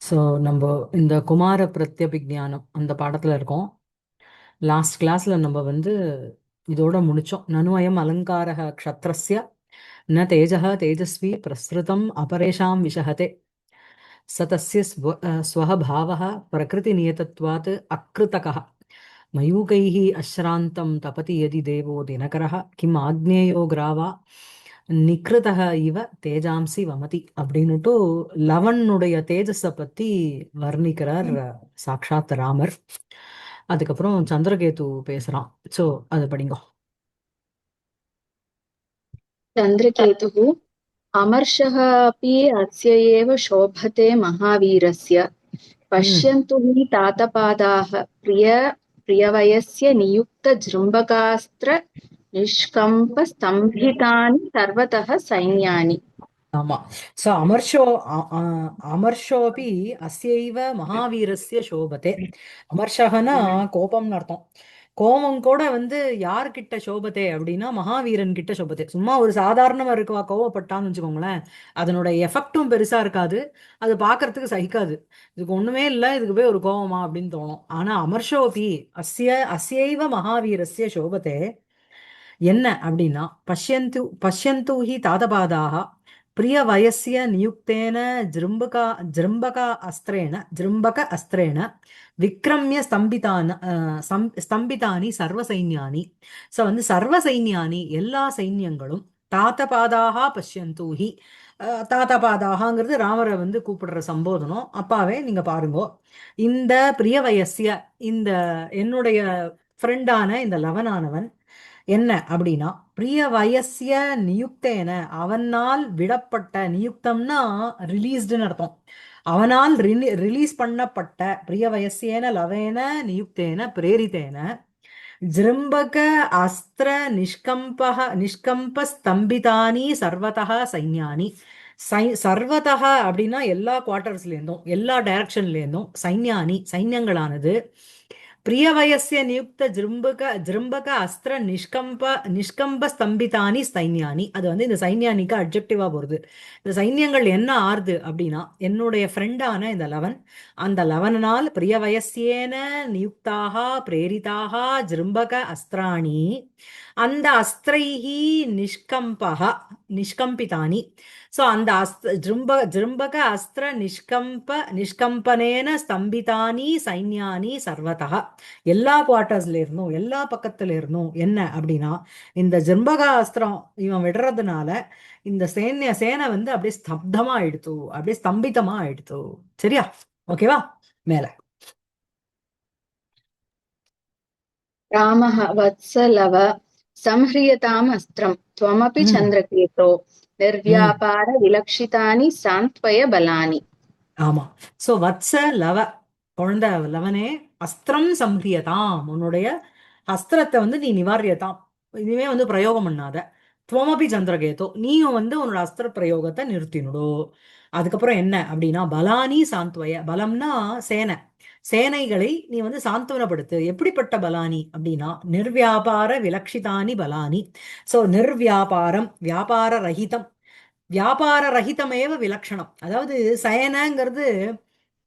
So நம்ம இந்த குமார பிரத்யபிஜானம் அந்த பாடத்தில் இருக்கோம். லாஸ்ட் கிளாஸில் நம்ம வந்து இதோட முடிச்சோம். நனுவயம் அலங்காரக க்ஷத்ரஸ்ய ந தேஜः தேஜஸ்வி பிரஸ்ருதம் அபரேஷாம் விஷஹதே சதஸ்ய ஸ்வஹ பாவः பிரகிருதிநியதத்வாத் அக்ருதகः மயூகைः அஸ்ராந்தம் தபதி யதி தேவோ தினகரः கிம் ஆக்னேயோ கிராவா நிக்ருதக இவ தேஜாம்சி வமதி அப்படின்னுட்டு லவனுடைய தேஜஸை பத்தி வர்ணிக்கிறார் சாக்ஷாத் ராமர். அதுக்கப்புறம் சந்திரகேது பேசுறான். சோ அது படிங்க. चन्द्रकेतुः अमर्षः अपि अस्य एव शोभते महावीरस्य। पश्यन्तु हि तातपादाः प्रियवयस्य नियुक्तजृम्बकास्त्रनिष्कम्पस्तम्भितानि सर्वतः सैन्यानि। ஆமா. சோ அமர்ஷோபி அஸ்யைவ மகாவீரஸ்ய சோபதே. அமர்ஷகனா கோபம்னு அர்த்தம். கோபம் கூட வந்து யார்கிட்ட சோபத்தே அப்படின்னா மகாவீரன் கிட்ட சோபத்தே. சும்மா ஒரு சாதாரணமா இருக்கவா கோவப்பட்டான்னு வச்சுக்கோங்களேன், அதனோட எஃபெக்டும் பெருசா இருக்காது, அது பார்க்கறதுக்கு சகிக்காது. இதுக்கு ஒண்ணுமே இல்லை, இதுக்கு போய் ஒரு கோவமா அப்படின்னு தோணும். ஆனா அமர்ஷோபி அஸ்யைவ மகாவீரஸ்ய சோபத்தே என்ன அப்படின்னா பஷ்யந்து பஷ்யந்து ஹி தாதபாதாக பிரிய வயசிய நியுக்தேன ஜிரும்பக அஸ்திரேண விக்ரமிய ஸ்தம்பிதானி சர்வ சைன்யானி. ஸோ வந்து சர்வ சைன்யானி எல்லா சைன்யங்களும் தாத்தபாதாக பஷ்யந்து ஹி. தாத்தபாதாகங்கிறது ராமரை வந்து கூப்பிடுற சம்போதனம். அப்பாவே நீங்க பாருங்கோ, இந்த பிரிய வயசிய இந்த என்னுடைய ஃப்ரெண்டான இந்த லவனானவன் என்ன அப்படின்னா பிரிய வயசிய நியுக்தேன அவனால் விடப்பட்ட, நியுக்தம்னா ரிலீஸ்டுன்னு அர்த்தம், அவனால் ரிலீஸ் பண்ணப்பட்ட பிரிய வயசியேன லவேன நியுக்தேன பிரேரித்தேன ஜிரும்பக அஸ்திர நிஷ்கம்ப ஸ்தம்பிதானி சர்வதः சைன்யானி. சர்வதः அப்படின்னா எல்லா குவார்டர்ஸ்லேருந்தும் எல்லா டைரக்ஷன்லேருந்தும் சைன்யானி சைன்யங்களானது பிரியவயசிய நியுக்த ஜிரும்பக அஸ்திர நிஷ்கம்ப ஸ்தம்பிதானி சைன்யானி. அது வந்து இந்த சைன்யானிக்கு அப்ஜெக்டிவா போறது. இந்த சைன்யங்கள் என்ன ஆறுது அப்படின்னா என்னுடைய ஃப்ரெண்டான இந்த லவன், அந்த லவனால் பிரியவயசியேன நியுக்தாக பிரேரிதாக ஜிரும்பக அஸ்திராணி அந்த அஸ்திரைஹி நிஷ்கம்பிதானி. ஸோ அந்த ஜிரும்பக அஸ்திர நிஷ்கம்பனேன ஸ்தம்பிதானி சைன்யானி சர்வதா எல்லா குவார்டர்ஸ்ல இருந்தும் எல்லா பக்கத்துல இருந்தும் என்ன அப்படின்னா இந்த ஜிரும்பக அஸ்திரம் இவன் விடுறதுனால இந்த சேனை வந்து அப்படியே ஸ்தப்தமா ஆயிடுத்து, அப்படியே ஸ்தம்பிதமா ஆயிடுத்து. சரியா? ஓகேவா? மேல रामः वत्सलव संह्रियताम् अस्त्रं त्वमपि चन्द्रकेतो निर्व्यापारविलक्षितानि सान्त्वय बलानि। ஆமா. சோ வத்ச லவ குழந்தை லவனே அஸ்திரம் சம்ஹியதாம், உன்னுடைய அஸ்திரத்தை வந்து நீ நிவாரியதாம், இனிமே வந்து பிரயோகம் பண்ணாத. துவமபி சந்திரகேதோ, நீயும் வந்து உன்னோட அஸ்திர பிரயோகத்தை நிறுத்தினுடோ. அதுக்கப்புறம் என்ன அப்படின்னா பலானி சாந்த்வய, பலம்னா சேனை, சேனைகளை நீ வந்து சாந்தவனப்படுத்து. எப்படிப்பட்ட பலானி அப்படின்னா நிர்வியாபார விலக்ஷிதானி பலானி. சோ நிர்வியாபாரம் வியாபார ரஹிதம், வியாபார ரஹிதமேவ விலக்ஷணம். அதாவது சேனைங்கிறது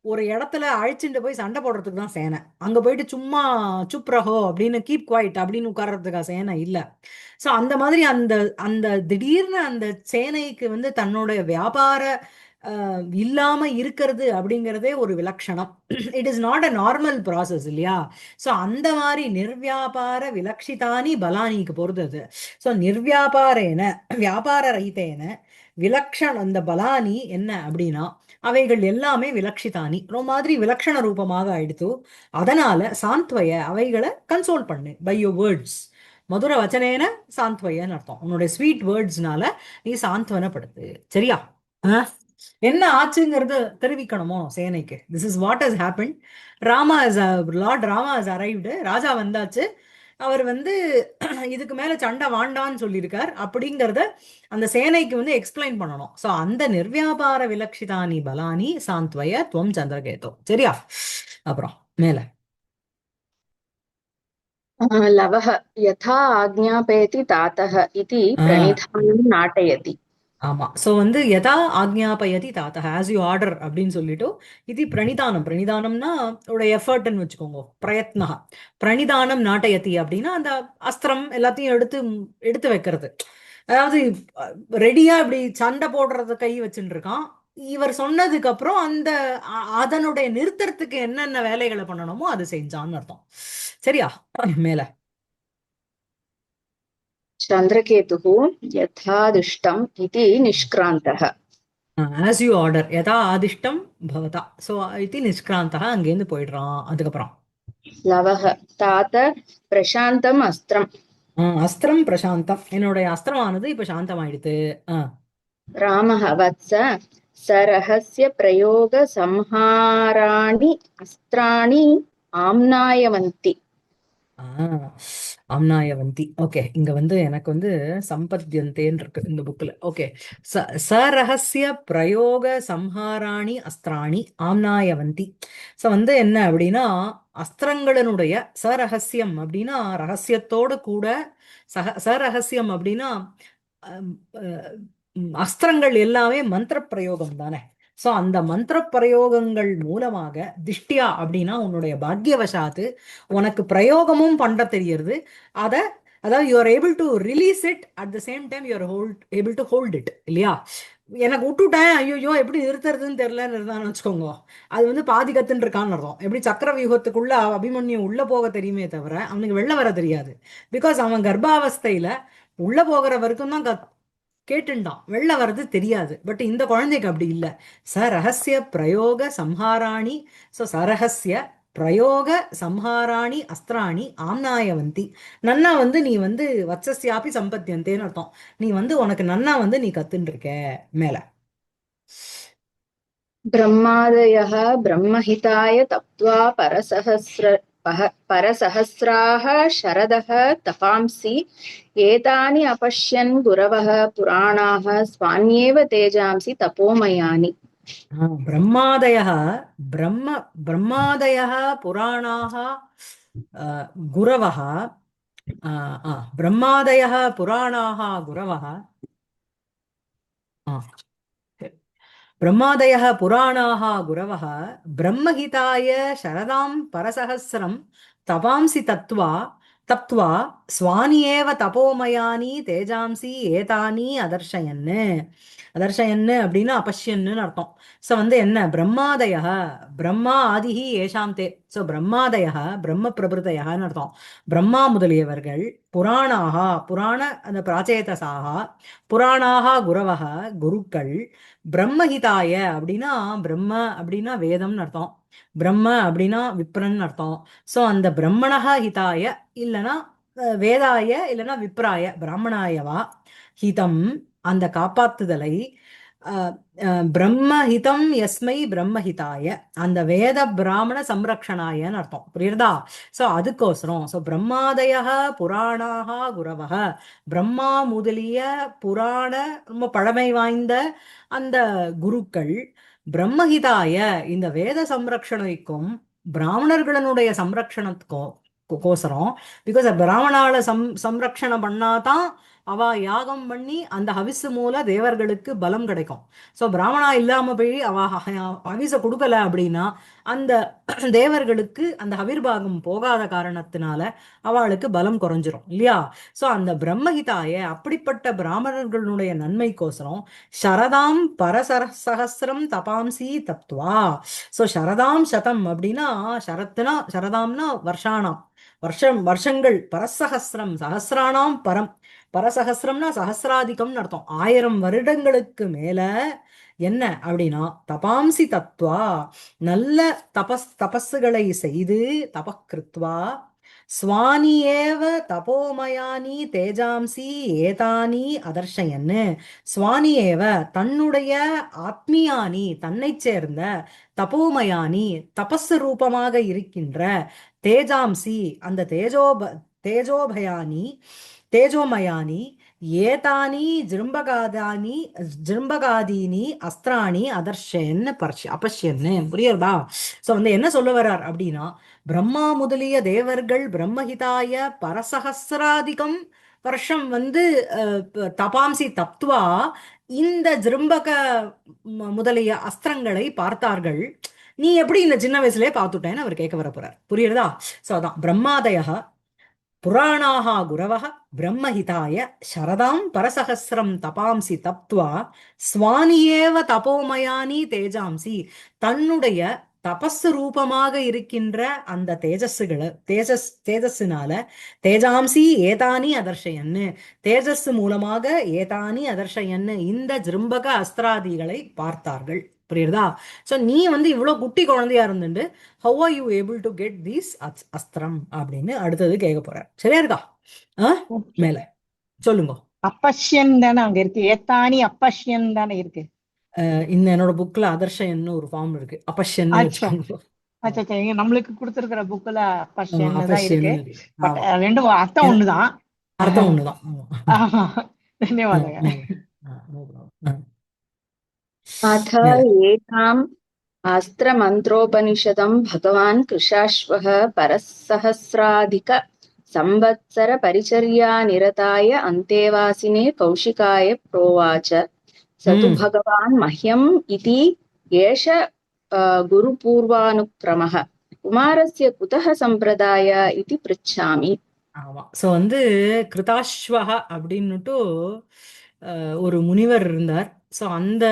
ஒரு இடத்துல அழிச்சுட்டு போய் சண்டை போடுறதுக்கு தான் சேனை. அங்க போயிட்டு சும்மா சுப் ரஹோ அப்படின்னு கீப் குவைட் அப்படின்னு உட்கார்றதுக்கா சேனை இல்ல. ஸோ அந்த மாதிரி அந்த அந்த திடீர்னு அந்த சேனைக்கு வந்து தன்னோட வியாபார இல்லாம இருக்கிறது அப்படிங்கிறதே ஒரு விலக்ஷணம். It is not a normal process இல்லையா? ஸோ அந்த மாதிரி நிர்வியாபார விலக்ஷிதானி பலானிக்கு பொறுத்து அது. ஸோ நிர்வியாபாரேன வியாபார ரஹிதேன விலக்ஷணம் அந்த பலானி என்ன அப்படின்னா அவைகள் எல்லாமே விலக்ஷிதானி ரொம்ப மாதிரி விலக்ஷண ரூபமாக ஆயிடுத்து. அதனால சாந்த்வய அவைகளை கன்சோல் பண்ணு பை யோர் வேர்ட்ஸ். மதுர வச்சனேன சாந்த்வயன்னு அர்த்தம். உன்னுடைய ஸ்வீட் வேர்ட்ஸ்னால நீ சாந்த்வனப்படுத்து. சரியா? என்ன ஆச்சுங்கிறது தெரிவிக்கணுமோ சேனைக்கு. This is what has happen. Rama is lord Rama has arrived. ராஜா வந்தாச்சு. அவர் வந்து இதுக்கு மேல சண்டை வாண்டான்னு சொல்லியிருக்கார் அப்படிங்கிறத அந்த சேனைக்கு வந்து எக்ஸ்பிளைன் பண்ணணும். ஸோ அந்த நிர்வியாபார விலக்ஷிதானி பலானி சாந்த்வய துவம் சந்திரகேதோ. சரியா? அப்புறம் மேல लवः यथा आज्ञापयति तातः इति प्रणिधानं नाटयति। ஆமா. சோ வந்து யதா ஆக்ஞாபயதி தாத்தः ஆஸ் யூ ஆர்டர் அப்படின்னு சொல்லிட்டு இது பிரணிதானம். பிரணிதானம்னா ஒரு எஃபர்ட்னு வச்சுக்கோங்க. பிரயத்னா. பிரணிதானம் நாட்டயதி அப்படின்னா அந்த அஸ்திரம் எல்லாத்தையும் எடுத்து எடுத்து வைக்கிறது. அதாவது ரெடியா இப்படி சண்டை போடுறது கை வச்சுட்டு இருக்கான். இவர் சொன்னதுக்கு அப்புறம் அந்த அதனுடைய நிறுத்தறதுக்கு என்னென்ன வேலைகளை பண்ணணுமோ அது செஞ்சான்னு அர்த்தம். சரியா? மேல चन्द्रकेतुः यथादिष्टम् इति निष्क्रान्तः। ஆஸ் யூ ஆர்டர் யதா ஆதிஷ்டம் பவதா. ஸோ இது நிஷ்கிராந்தா அங்கேருந்து போயிடுறான். அதுக்கப்புறம் लवः तात प्रशान्तम् अस्त्रम्। அஸ்திரம் பிரசாந்தம். என்னுடைய அஸ்திரமானது இப்ப சாந்தமாயிடுது. ஆ, रामः वत्स सरहस्य प्रयोग संहाराणि अस्त्राणि आम्नायवन्ति। ஆ, ஆம்னாயவந்தி. ஓகே, இங்க வந்து எனக்கு வந்து சம்பத்யந்தேன்னு இருக்கு இந்த புக்ல. ஓகே, சரஹஸ்ய பிரயோக சம்ஹாராணி அஸ்திராணி ஆம்னாயவந்தி. ஸோ வந்து என்ன அப்படின்னா அஸ்திரங்களினுடைய சரஹஸ்யம் அப்படின்னா ரகசியத்தோடு கூட சரஹஸ்யம் அப்படின்னா அம், அஹ், அஸ்திரங்கள் எல்லாமே மந்திர பிரயோகம் தானே. சோ அந்த மந்திர பிரயோகங்கள் மூலமாக திஷ்டியா அப்படின்னா உன்னுடைய பாக்யவசாத்து உனக்கு பிரயோகமும் பண்ண தெரியறது. அத அதாவது you are able to release it at the same time you are able to hold it இல்லையா. எனக்கு விட்டுட்டேன் ஐயோ எப்படி நிறுத்துறதுன்னு தெரியலன்னு இருந்தான்னு வச்சுக்கோங்க. அது வந்து பாதி கத்துன்னு இருக்கான்னு அர்த்தம். எப்படி சக்கர வியூகத்துக்குள்ள அபிமன்யு உள்ள போக தெரியுமே தவிர அவனுக்கு வெளில வர தெரியாது. பிகாஸ் அவன் கர்ப்பாவஸ்தையில உள்ள போகிற வரைக்கும் தான் கேட்டுண்டான், வெளில வர்றது தெரியாது. பட் இந்த குழந்தைக்கு அப்படி இல்லை. சரஹஸ்ய பிரயோக சம்ஹாராணி. ஸோ சரஹஸ்ய பிரயோக சம்ஹாராணி அஸ்திராணி ஆம்னாயவந்தி. நன்னா வந்து நீ வந்து வத்சஸ்யாபி சம்பத்தியந்தேன்னு அர்த்தம். நீ வந்து உனக்கு நன்னா வந்து நீ கத்துன்னு இருக்க. மேல ब्रह्मादयः ब्रह्महिताय तप्त्वा परसहस्राः शरदः तपांसि एतानि अपश्यन् गुरवः पुराणाः स्वान्येव तेजांसि तपोमयानि। பிரம்மாதயः பிரம்மாதயः புராணாः குரவः பிரம்மாதயः புராணாः குரவः பிரம்மாதயः புராணாः குரவः பிரம்மஹிதாய சரதாம் பரசஹஸ்ரம் தபாம்சி தத்வா தப்த்வா ஸ்வானி ஏவ தபோமயானி தேஜாம்சி ஏதானி அதர்ஷயன்னு. அதர்ஷயன்னு அப்படின்னா அபஷ்யன்னு அர்த்தம். ஸோ வந்து என்ன பிரம்மாதய பிரம்மா ஆதிஹி ஏஷாம் தே. ஸோ பிரம்மாதய பிரம்ம பிரபுதயன்னு அர்த்தம். பிரம்மா முதலியவர்கள் புராணாக புராண அந்த பிராச்சேதசாக புராணாக குரவக குருக்கள் பிரம்மஹிதாய அப்படின்னா பிரம்ம அப்படின்னா வேதம்னு அர்த்தம். பிரம்ம அப்படின்னா விப்ரன் அர்த்தம். ஸோ அந்த பிரம்மணஹ ஹிதாய இல்லைன்னா வேதாய இல்லைன்னா விப்ராய பிராமணாயவா ஹிதம் அந்த காப்பாத்துதலை பிரம்மஹிதம் எஸ்மை பிரம்மஹிதாய அந்த வேத பிராமண சம்ரக்ஷணாயன்னு அர்த்தம். புரியுறதா? சோ அதுக்கோசரம் சோ பிரம்மாதய புராணாக குரவக பிரம்மா முதலிய புராண ரொம்ப பழமை வாய்ந்த அந்த குருக்கள் பிரம்மஹிதாய இந்த வேத சம்ரக்ஷணைக்கும் பிராமணர்களுடைய சம்ரக்ஷணத்துக்கும் கோசரம். பிகாஸ் பிராமணால சம்ரக்ஷணம் பண்ணாதான் அவ யாகம் பண்ணி அந்த ஹவிசு மூல தேவர்களுக்கு பலம் கிடைக்கும். சோ பிராமணா இல்லாம போய் அவ ஹவிச கொடுக்கல அப்படின்னா அந்த தேவர்களுக்கு அந்த ஹவிர்பாகம் போகாத காரணத்தினால அவளுக்கு பலம் குறைஞ்சிரும் இல்லையா. சோ அந்த பிரம்மஹிதாய அப்படிப்பட்ட பிராமணர்களுடைய நன்மைக்கோசரம் சரதாம் சகசிரம் தபாம்சி தப்துவா. சோ சரதாம் சதம் அப்படின்னா சரத்துனா சரதாம்னா வருஷானாம் வருஷங்கள் பரசஹசிரம் சஹசிரானாம் பரம். பரசஹசிரம்னா சஹசிராதிகம்னு அர்த்தம். 1000 வருடங்களுக்கு மேல என்ன அப்படின்னா தபாம்சி தத்வா நல்ல தபஸுகளை செய்து தபக்கிருத்வா ஸ்வானி ஏவ தபோமயானி தேஜாம்சி ஏதானி அதர்ஷயன்னு. ஸ்வானி ஏவ தன்னுடைய ஆத்மியானி தன்னை சேர்ந்த தபோமயானி தபஸ் ரூபமாக இருக்கின்ற தேஜாம்சி அந்த தேஜோபயானி தேஜோமயானி ஏதானி ஜிரும்பகாதானி ஜிரும்பகாதீனி அஸ்திராணி அதர்ஷன்னு அபஷ்யன்னு. புரியுறதா? சோ வந்து என்ன சொல்ல வர்றார் அப்படின்னா பிரம்மா முதலிய தேவர்கள் பிரம்மஹிதாய பரசஹசிராதிகம் வருஷம் வந்து தபாம்சி தப்துவா இந்த ஜிரும்பக முதலிய அஸ்திரங்களை பார்த்தார்கள். நீ எப்படி இந்த சின்ன வயசுலயே பார்த்துட்டேன்னு அவர் கேட்க வர போறார். புரியுறதா? சோ அதான் பிரம்மாதய புராணாः குரவः பிரம்மஹிதாய சரதாம் பரசஹசிரம் தபாம்சி தப்த்வா ஸ்வானியேவ தபோமயானி தேஜாம்சி, தன்னுடைய தபஸ் ரூபமாக இருக்கின்ற அந்த தேஜஸ்னால தேஜாம்சி ஏதானி அதர்ஷயன்னு, தேஜஸ் மூலமாக ஏதானி அதர்ஷயன்னு இந்த ஜிரும்பக அஸ்திராதிகளை பார்த்தார்கள். புரியுறதா? சோ நீ வந்து இவ்வளவு குட்டி குழந்தையா இருந்துட்டு how are you able to get these அஸ்திரம் அப்படின்னு அடுத்தது கேட்க போறார். சரியா இருக்கா? ஆ? ஓகே. மேல சொல்லுங்க. அப்பஷ்யன் தானே அங்க இருக்கு, ஏத்தானி அப்பஷ்யன் தானே இருக்கு. இந்த என்னோட புக்ல அதர்ஷயன்னு ஒரு ஃபார்ம் இருக்கு, அப்பஷ்யன்னு அச்சா வச்சுக்கோங்க. அச்சா அச்சா, இங்க நம்மளுக்கு கொடுத்துருக்கிற புக்ல ஆமா, அப்பஷ்யன் தான் இருக்கு. அப்பஷ்யன்னு இருக்கு. பட் ஆமா, ரெண்டும் அர்த்தம் ஒண்ணுதான். அர்த்தம் ஒண்ணுதான். ஆமா. தன்யவாதங்க. மேல. no problem. अथ மேல. एताम् अस्त्रमन्त्रोपनिषदं भगवान् कृशाश्वः परसहस्राधिक संवत्सरपरिचर्यानिरताय अन्तेवासिने कौशिकाय प्रोवाच स तु ம் भगवान् मह्यम् इति एष गुरुपूर्वानुक्रमः कुमारस्य कुतः सम्प्रदाय इति पृच्छामि। ஆமா. சோ வந்து கிருதாஸ்வஹ அப்படின்னுட்டு ஒரு முனிவர் இருந்தார். சோ அந்த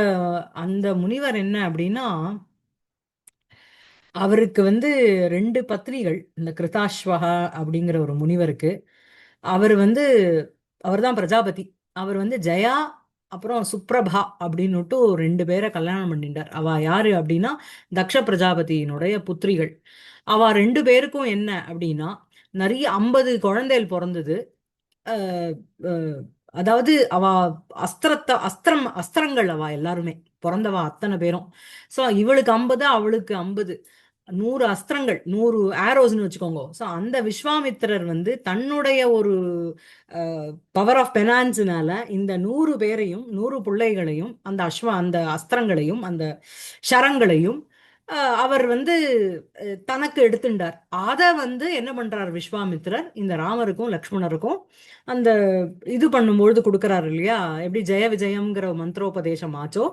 அந்த முனிவர் என்ன அப்படின்னா, அவருக்கு வந்து ரெண்டு பத்னிகள். இந்த கிருதாஸ்வஹா அப்படிங்கிற ஒரு முனிவருக்கு அவர் வந்து அவர் தான் பிரஜாபதி. அவர் வந்து ஜெயா அப்புறம் சுப்ரபா அப்படின்னுட்டு ரெண்டு பேரை கல்யாணம் பண்ணிட்டார். அவ யாரு அப்படின்னா தக்ஷ பிரஜாபதியினுடைய புத்திரிகள். அவ ரெண்டு பேருக்கும் என்ன அப்படின்னா நிறைய 50 குழந்தைகள் பிறந்தது. அஹ் அஹ் அதாவது அவ அஸ்திரங்கள் அவ எல்லாருமே பிறந்தவா அத்தனை பேரும். சோ இவளுக்கு 50, அவளுக்கு 50, 100 அஸ்திரங்கள், 100 ஆரோஸ்னு வச்சுக்கோங்க. சோ அந்த விஸ்வாமித்திரர் வந்து தன்னுடைய ஒரு பவர் ஆஃப் பெனான்ஸ்னால இந்த 100 பேரையும் 100 பிள்ளைகளையும் அந்த அஸ்திரங்களையும் அந்த ஷரங்களையும் அவர் வந்து தனக்கு எடுத்துட்டார். அதை வந்து என்ன பண்றார் விஸ்வாமித்திரர் இந்த ராமருக்கும் லக்ஷ்மணருக்கும் அந்த இது பண்ணும்பொழுது கொடுக்கறாரு இல்லையா? எப்படி ஜெய விஜயம்ங்கிற மந்திரோபதேசம் ஆச்சோ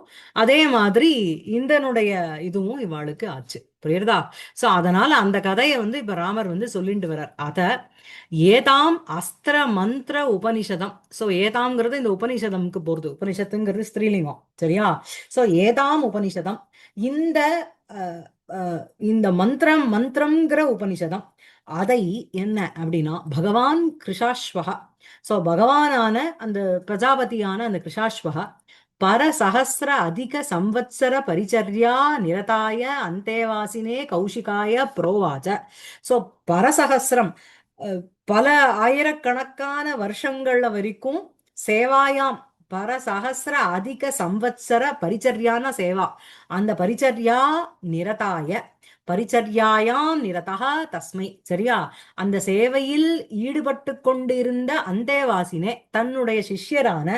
அதே மாதிரி இந்தனுடைய இதுவும் இவாளுக்கு ஆச்சு. புரியுறதா? சோ அதனால அந்த கதையை வந்து இப்ப ராமர் வந்து சொல்லிட்டு வர்றார். அத ஏதாம் அஸ்திர மந்திர உபனிஷதம். சோ ஏதாம்ங்கிறது இந்த உபனிஷதம்க்கு போறது. உபனிஷத்துங்கிறது ஸ்திரீலிங்கம். சரியா? சோ ஏதாம் உபனிஷதம், இந்த அஹ், இந்த மந்திரம்ங்கிற உபனிஷதம். அதை என்ன அப்படின்னா பகவான் கிருஷாஸ்வகா. சோ பகவானான அந்த பிரஜாபதியான அந்த கிருஷாஸ்வகா பரசஹசிர அதிக சம்வத்சர பரிச்சர்யா நிரதாய அந்தேவாசினே கௌஷிகாய புரோவாச்ச. சோ பரசஹசிரம் பல ஆயிரக்கணக்கான வருஷங்கள்ல வரைக்கும் சேவாயாம் பரசஹசிர அதிக சம்வத்சர பரிச்சர்யான சேவா, அந்த பரிச்சர்யா நிரதாய பரிச்சர்யாயாம் நிரதா தஸ்மை. சரியா? அந்த சேவையில் ஈடுபட்டு கொண்டிருந்த அந்தேவாசினே தன்னுடைய சிஷ்யரான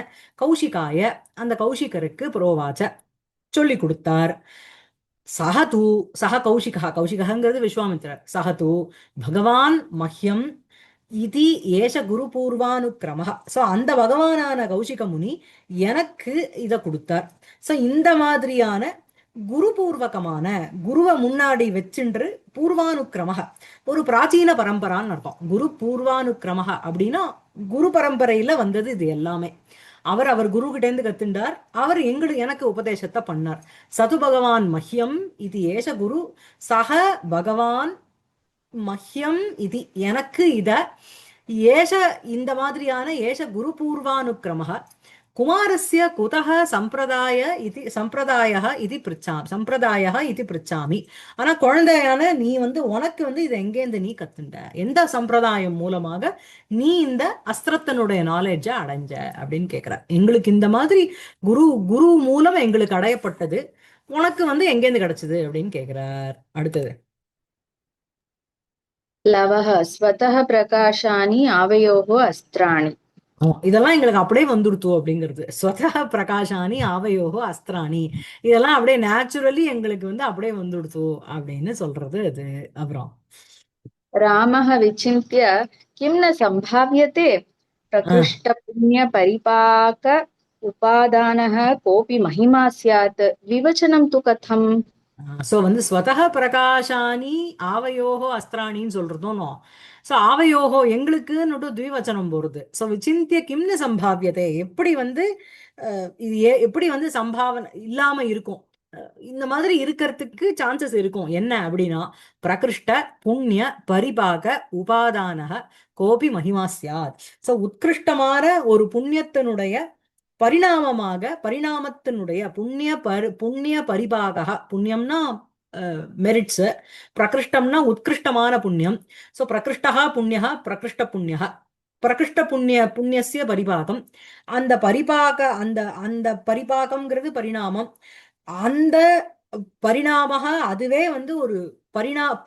கௌஷிகாய அந்த கௌஷிகருக்கு புரோவாச்ச சொல்லி கொடுத்தார். சஹது சஹ கௌஷிகா, கௌஷிகங்கிறது விஸ்வாமித்திரர். சஹது பகவான் மஹ்யம் இது ஏஷ குரு பூர்வானுக்கிரம. சோ அந்த பகவானான கௌஷிக முனி எனக்கு இதை கொடுத்தார். சோ இந்த மாதிரியான குரு பூர்வகமான குருவை முன்னாடி வச்சுன்று பூர்வானுக்கிரமக ஒரு பிராச்சீன பரம்பரான்னு அர்த்தம். குரு பூர்வானுக்கிரமக அப்படின்னா குரு பரம்பரையில வந்தது இது எல்லாமே. அவர் குரு கிட்ட இருந்து கத்துண்டார். அவர் எனக்கு உபதேசத்தை பண்ணார். சது பகவான் மஹ்யம் இது ஏஷ குரு சக பகவான் மஹ்யம் இது எனக்கு இத ஏஷ இந்த மாதிரியான ஏஷ குரு பூர்வானுக்கிரம குமாரஸ்ய குதஹ சம்பிரதாய இது பிரிச்சாமி. ஆனா குழந்தையான நீ வந்து உனக்கு வந்து இது எங்கேருந்து நீ கத்துண்ட, எந்த சம்பிரதாயம் மூலமாக நீ இந்த அஸ்திரத்தினுடைய நாலேஜ அடைஞ்ச அப்படின்னு கேக்குற. எங்களுக்கு இந்த மாதிரி குரு குரு மூலம் எங்களுக்கு அடையப்பட்டது, உனக்கு வந்து எங்கேருந்து கிடைச்சது அப்படின்னு கேக்குறார். அடுத்தது लवः स्वतः प्रकाशानि आवयोः अस्त्राणि। இதெல்லாம் எங்களுக்கு அப்படியே வந்துடுத்து அப்படிங்கிறது. ஸ்வதः பிரகாஷானி ஆவயோகோ அஸ்திராணி, இதெல்லாம் அப்படியே நேச்சுரலி எங்களுக்கு வந்து அப்படியே வந்துடுத்து அப்படின்னு சொல்றது அது. அப்புறம் रामः विचिन्त्य किं न सम्भाव्यते ஆஹ் प्रकृष्टपुण्यपरिपाक उपादानः कोऽपि महिमा स्यात् द्विवचनं तु कथम्? ஸோ வந்து ஸ்வதः பிரகாஷானி ஆவயோகோ அஸ்திராணின்னு சொல்றதும் ஸோ ஆவயோகோ எங்களுக்குன்னு த்விவச்சனம் போறது. ஸோ விசிந்திய கிம்னு சம்பாவியத்தை எப்படி வந்து இது எப்படி வந்து சம்பாவனை இல்லாம இருக்கும், இந்த மாதிரி இருக்கிறதுக்கு சான்சஸ் இருக்கும் என்ன அப்படின்னா பிரகிருஷ்ட புண்ணிய பரிபாக உபாதானக கோபி மகிமா சியாத். ஸோ உத்கிருஷ்டமான ஒரு புண்ணியத்தினுடைய பரிணாமமாக பரிணாமத்தினுடைய புண்ணிய பரிபாக, புண்ணியம்னா மெரிட்ஸ், பிரகிருஷ்டம்னா உத்கிருஷ்டமான புண்ணியம். ஸோ பிரகிருஷ்டா புண்ணிய பிரகிருஷ்ட புண்ணிய பிரகிருஷ்ட புண்ணியசிய பரிபாகம். அந்த பரிபாக அந்த அந்த பரிபாகம்ங்கிறது பரிணாமம். அந்த பரிணாமக அதுவே வந்து ஒரு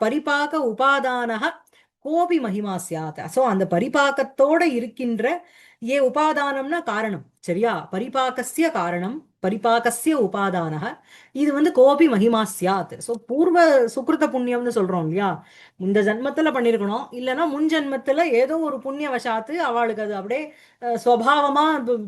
பரிபாக உபாதானக கோபி மகிமா சியாத். ஸோ அந்த பரிபாகத்தோட இருக்கின்ற உபாதானம்னா காரணம், சரியா? பரிபாகஸ்ய காரணம் பரிபாகஸ்ய உபாதானக இது வந்து கோபி மகிமா சியாத். ஸோ பூர்வ சுக்ருத புண்ணியம்னு சொல்றோம் இல்லையா, இந்த ஜென்மத்துல பண்ணிருக்கணும், இல்லைன்னா முன் ஜென்மத்துல ஏதோ ஒரு புண்ணிய வசாத்து அவளுக்கு அது அப்படியே சுவாவமா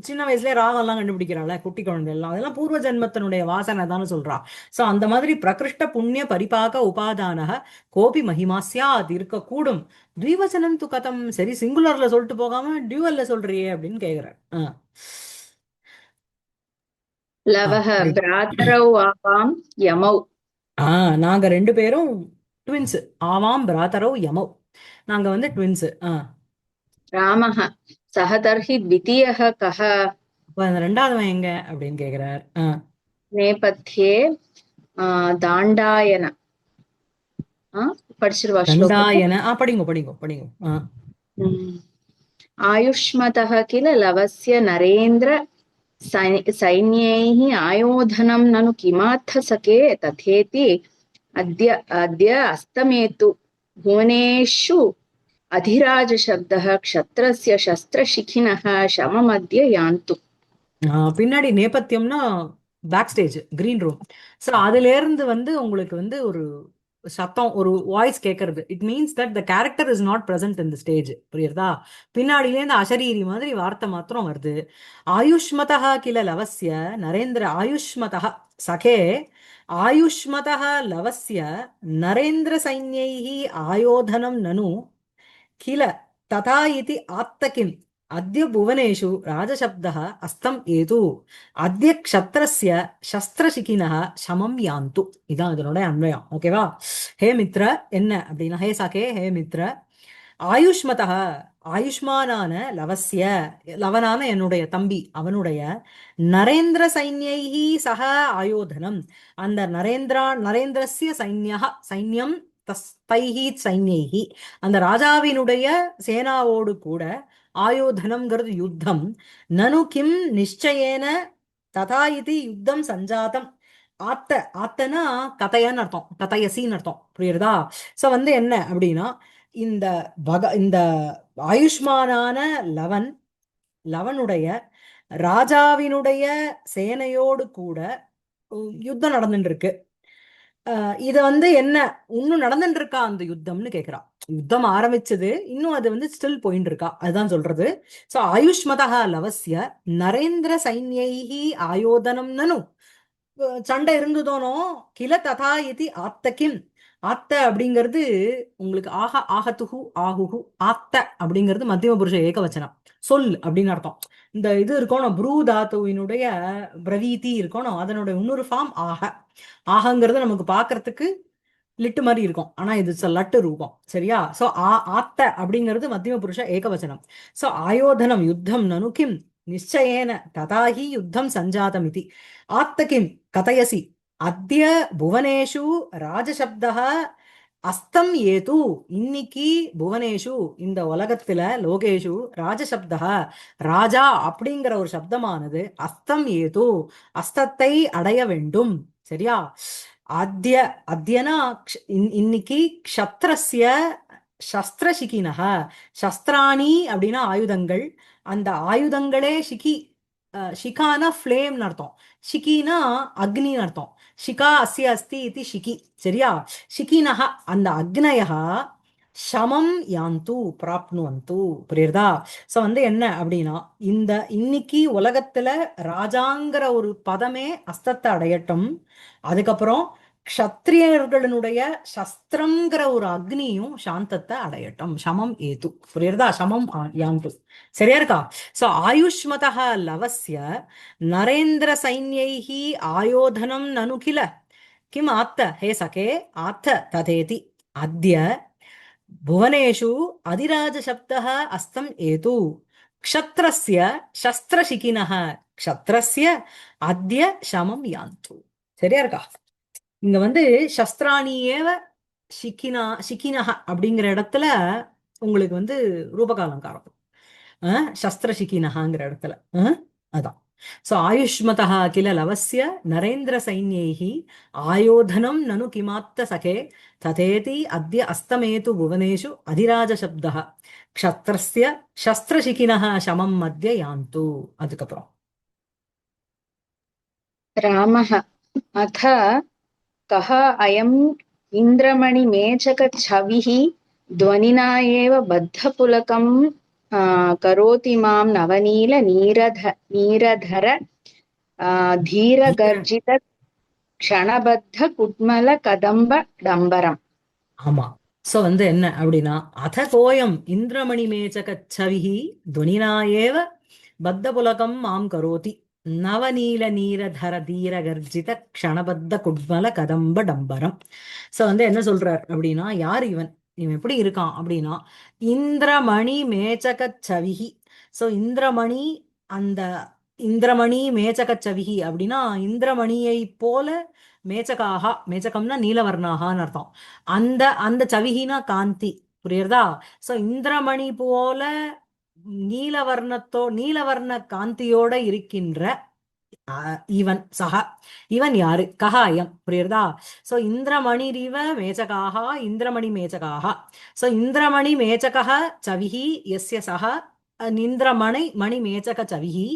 சின்ன வயசுல ராகம் எல்லாம் கண்டுபிடிக்கிறாள் குட்டி குழந்தை எல்லாம், அதெல்லாம் பூர்வ ஜென்மத்தினுடைய வாசனை தான் சொல்றா. ஸோ அந்த மாதிரி பிரகிருஷ்ட புண்ணிய பரிபாக உபாதானக கோபி மகிமா சியாத் இருக்கக்கூடும். த்விவச்சனம் து கதம், சரி சிங்குலர்ல சொல்லிட்டு போகாம டியூவல்ல சொல்றியே அப்படின்னு கேக்குறாரு. लवः भ्रातरौ आवां यमौ. நாங்க ரெண்டு பேரும் ட்வின்ஸ். ஆவாம் பிராதரோ யமௌ, நாங்க வந்து ட்வின்ஸ். रामः सः तर्हि द्वितीयः कः? அப்ப அந்த ரெண்டாவதுவன் எங்க அப்படின்னு கேக்குறார். नेपथ्ये दाण्डायन படிச்சிருவா ஸ்லோகம். தண்டாயன படிங்கோ படிங்கோ படிங்கோ. आयुष्मतः किल लवस्य नरेन्द्र सैन्यैः आयोधनं ननु किमार्थ सखे तथेति अद्य अद्य अस्तमेतु भुवनेषु अधिराजशब्दः क्षत्रस्य शस्त्रशिखिनः शममद्य यान्तु. பின்னாடி நேபத்தியம்னா back stage green room. So அதுல இருந்து வந்து உங்களுக்கு வந்து ஒரு சத்தம், ஒரு வாய்ஸ் கேட்கறது. It means that the character is not present in the stage. புரியுறதா? பின்னாடியிலேருந்து அசரீரி மாதிரி வார்த்தை மாத்திரம் வருது. ஆயுஷ்மதா கில லவஸ்ய நரேந்திர ஆயுஷ்மதா சகே ஆயுஷ்மதா லவஸ்ய நரேந்திர சைன்யைஹி ஆயோதனம் நனு கில ததா இதி ஆத்தகிம் அத்ய புவனேஷு ராஜசப்தः அஸ்தம் ஏது அத்ய க்ஷத்ரஸ்ய சஸ்திரசிகினः சமம் யாந்து. இதான் இதனோட அன்வயம். ஓகேவா? ஹே மித்ர என்ன அப்படின்னா, ஹே சகே ஹே மித்ர ஆயுஷ்மதः ஆயுஷ்மானான லவஸ்ய லவனான என்னுடைய தம்பி அவனுடைய நரேந்திர சைன்யைஹி சக ஆயோதனம் அந்த நரேந்திரஸ்ய சைன்யம் தைஹி சைன்யைஹி அந்த ராஜாவினுடைய சேனாவோடு கூட ஆயோதனம்ங்கிறது யுத்தம். நனு கிம் நிச்சயேன ததா இது யுத்தம் சஞ்சாதம். ஆத்தனா கதையன்னு அர்த்தம், கதையசின்னு அர்த்தம். புரியுறதா? சோ வந்து என்ன அப்படின்னா இந்த ஆயுஷ்மானான லவனுடைய ராஜாவினுடைய சேனையோடு கூட யுத்தம் நடந்துட்டு இருக்கு. இத வந்து என்ன இன்னும் நடந்துட்டு இருக்கா அந்த யுத்தம்னு கேக்குறா. யுத்தம் ஆரம்பிச்சது, இன்னும் அது வந்து ஸ்டில் போயிட்டு இருக்கா, அதுதான் சொல்றது. சோ ஆயுஷ்மதா லவஸ்ய நரேந்திர சைன்யைஹி ஆயோதனம் நனு சண்டை இருந்ததோனோ கில ததா இது ஆத்தகிம். ஆத்த அப்படிங்கிறது உங்களுக்கு ஆகத்துகு ஆகுகு. ஆத்த அப்படிங்கிறது மத்தியம புருஷ ஏகவச்சனம் சொல் அப்படின்னு அர்த்தம். இந்த இது இருக்கணும் ப்ரூ தாத்துவினுடைய பிரவீதி இருக்கணும், அதனுடைய இன்னொரு ஃபார்ம் ஆகங்கிறது நமக்கு பாக்குறதுக்கு லிட்டு மாதிரி இருக்கும், ஆனா இது லட்டு ரூபம். சரியா? சோ ஆத்த அப்படிங்கிறது மத்தியம புருஷ ஏகவச்சனம். சோ ஆயோதனம் யுத்தம் நனு கிம் நிச்சயேன ததாஹி யுத்தம் சஞ்சாதம் இது ஆத்த கிம் கதயசி அத்ய புவனேஷு ராஜசப்தः அஸ்தம் ஏது. இன்னைக்கு புவனேஷு இந்த உலகத்துல லோகேஷு ராஜசப்தः ராஜா அப்படிங்கிற ஒரு சப்தமானது அஸ்தம் ஏது அஸ்தத்தை அடைய வேண்டும். சரியா? அத்யனா இன்னைக்கு க்ஷத்ரஸ்ய சஸ்திரசிகினஹ சஸ்திராணி அப்படின்னா ஆயுதங்கள், அந்த ஆயுதங்களே ஷிகானா ஃப்ளேம்னு அர்த்தம், ஷிகினா அக்னின்னு அர்த்தம். ஷிகா அஸ்ய அஸ்தி இது ஷிகி. சரியா? ஷிகினஹ அந்த அக்னயः சமம் யாந்து பிராப்னுவந்து. புரியுறதா? சோ வந்து என்ன அப்படின்னா, இந்த இன்னைக்கு உலகத்துல ராஜாங்கிற ஒரு பதமே அஸ்தத்தை அடையட்டும். அதுக்கப்புறம் க்ஷத்ரியர்களுடைய சஸ்திரங்கிற ஒரு அக்னியும் சாந்தத்தை அடையட்டும். சமம் ஏது. புரியுறதா? சமம் யாந்து. சரியா இருக்கா? சோ ஆயுஷ்மதः லவஸ்ய நரேந்திர சைன்யைஹி ஆயோதனம் நனு கில கிம் ஆத்த ஹே சகே ஆத்த ததேதி அத்ய புவனேஷு அதிராஜசப்தः அஸ்தம் ஏது க்ஷத்ரஸ்ய சஸ்திரசிகினः க்ஷத்ரஸ்ய அத்ய சமம் யாந்து. சரியா இருக்கா? இங்க வந்து சஸ்திராணி ஏவ சிக்கினஹ அப்படிங்கிற இடத்துல உங்களுக்கு வந்து ரூபகாலங்காரம். சஸ்திரசிகினஹாங்கிற இடத்துல அதான். சோ ஆயுஷ்மதः கில லவஸ்ய நரேந்திர சைன்யைஹி ஆயோதனம் நனு கிமாத்த சகே ததேதி அத்ய அஸ்தமேது புவனேஷு அதிராஜ சப்தः க்ஷத்ரஸ்ய சஸ்திரசிகினः சமம் மத்ய யாந்து. அதுக்கப்புறம் रामः अथ कः अयम् इन्द्रमणिमेचकछविः ध्वनिना एव बद्धपुलकं करोति मां नीरधर धीरगर्जित क्षणबद्धकुड्मलकदम्ब डम्बरम्. ஆமா. சோ வந்து என்ன அப்படின்னா, அத கோயம் இந்திரமணி மேச்சக சவிஹி துவனினா ஏவ பத்த புலகம் மாம் கரோதி நவநீல நீரதர தீர கர்ஜித க்ஷணபத்த குட்மல கதம்ப டம்பரம். சோ வந்து என்ன சொல்றார் அப்படின்னா, யார் இவன், இவன் எப்படி இருக்கான் அப்படின்னா, இந்திரமணி மேச்சக சவிஹி. சோ இந்திரமணி, அந்த இந்திரமணி மேச்சக சவிஹி அப்படின்னா இந்திரமணியை போல மேச்சகாகா, மேச்சகம்னா நீலவர்ணாகான்னு அர்த்தம். அந்த அந்த சவிஹினா காந்தி. புரியுறதா? சோ இந்திரமணி போல நீலவர்ண காந்தியோட இருக்கின்ற இவன் சக. இவன் யாரு? கஹ அயம். புரியுறதா? சோ இந்திரமணி ரிவ மேச்சகாக இந்திரமணி மேச்சகாக. சோ இந்திரமணி மேச்சக சவிஹி எஸ்ய சக இந்திரமணி மணி மேச்சக சவிஹி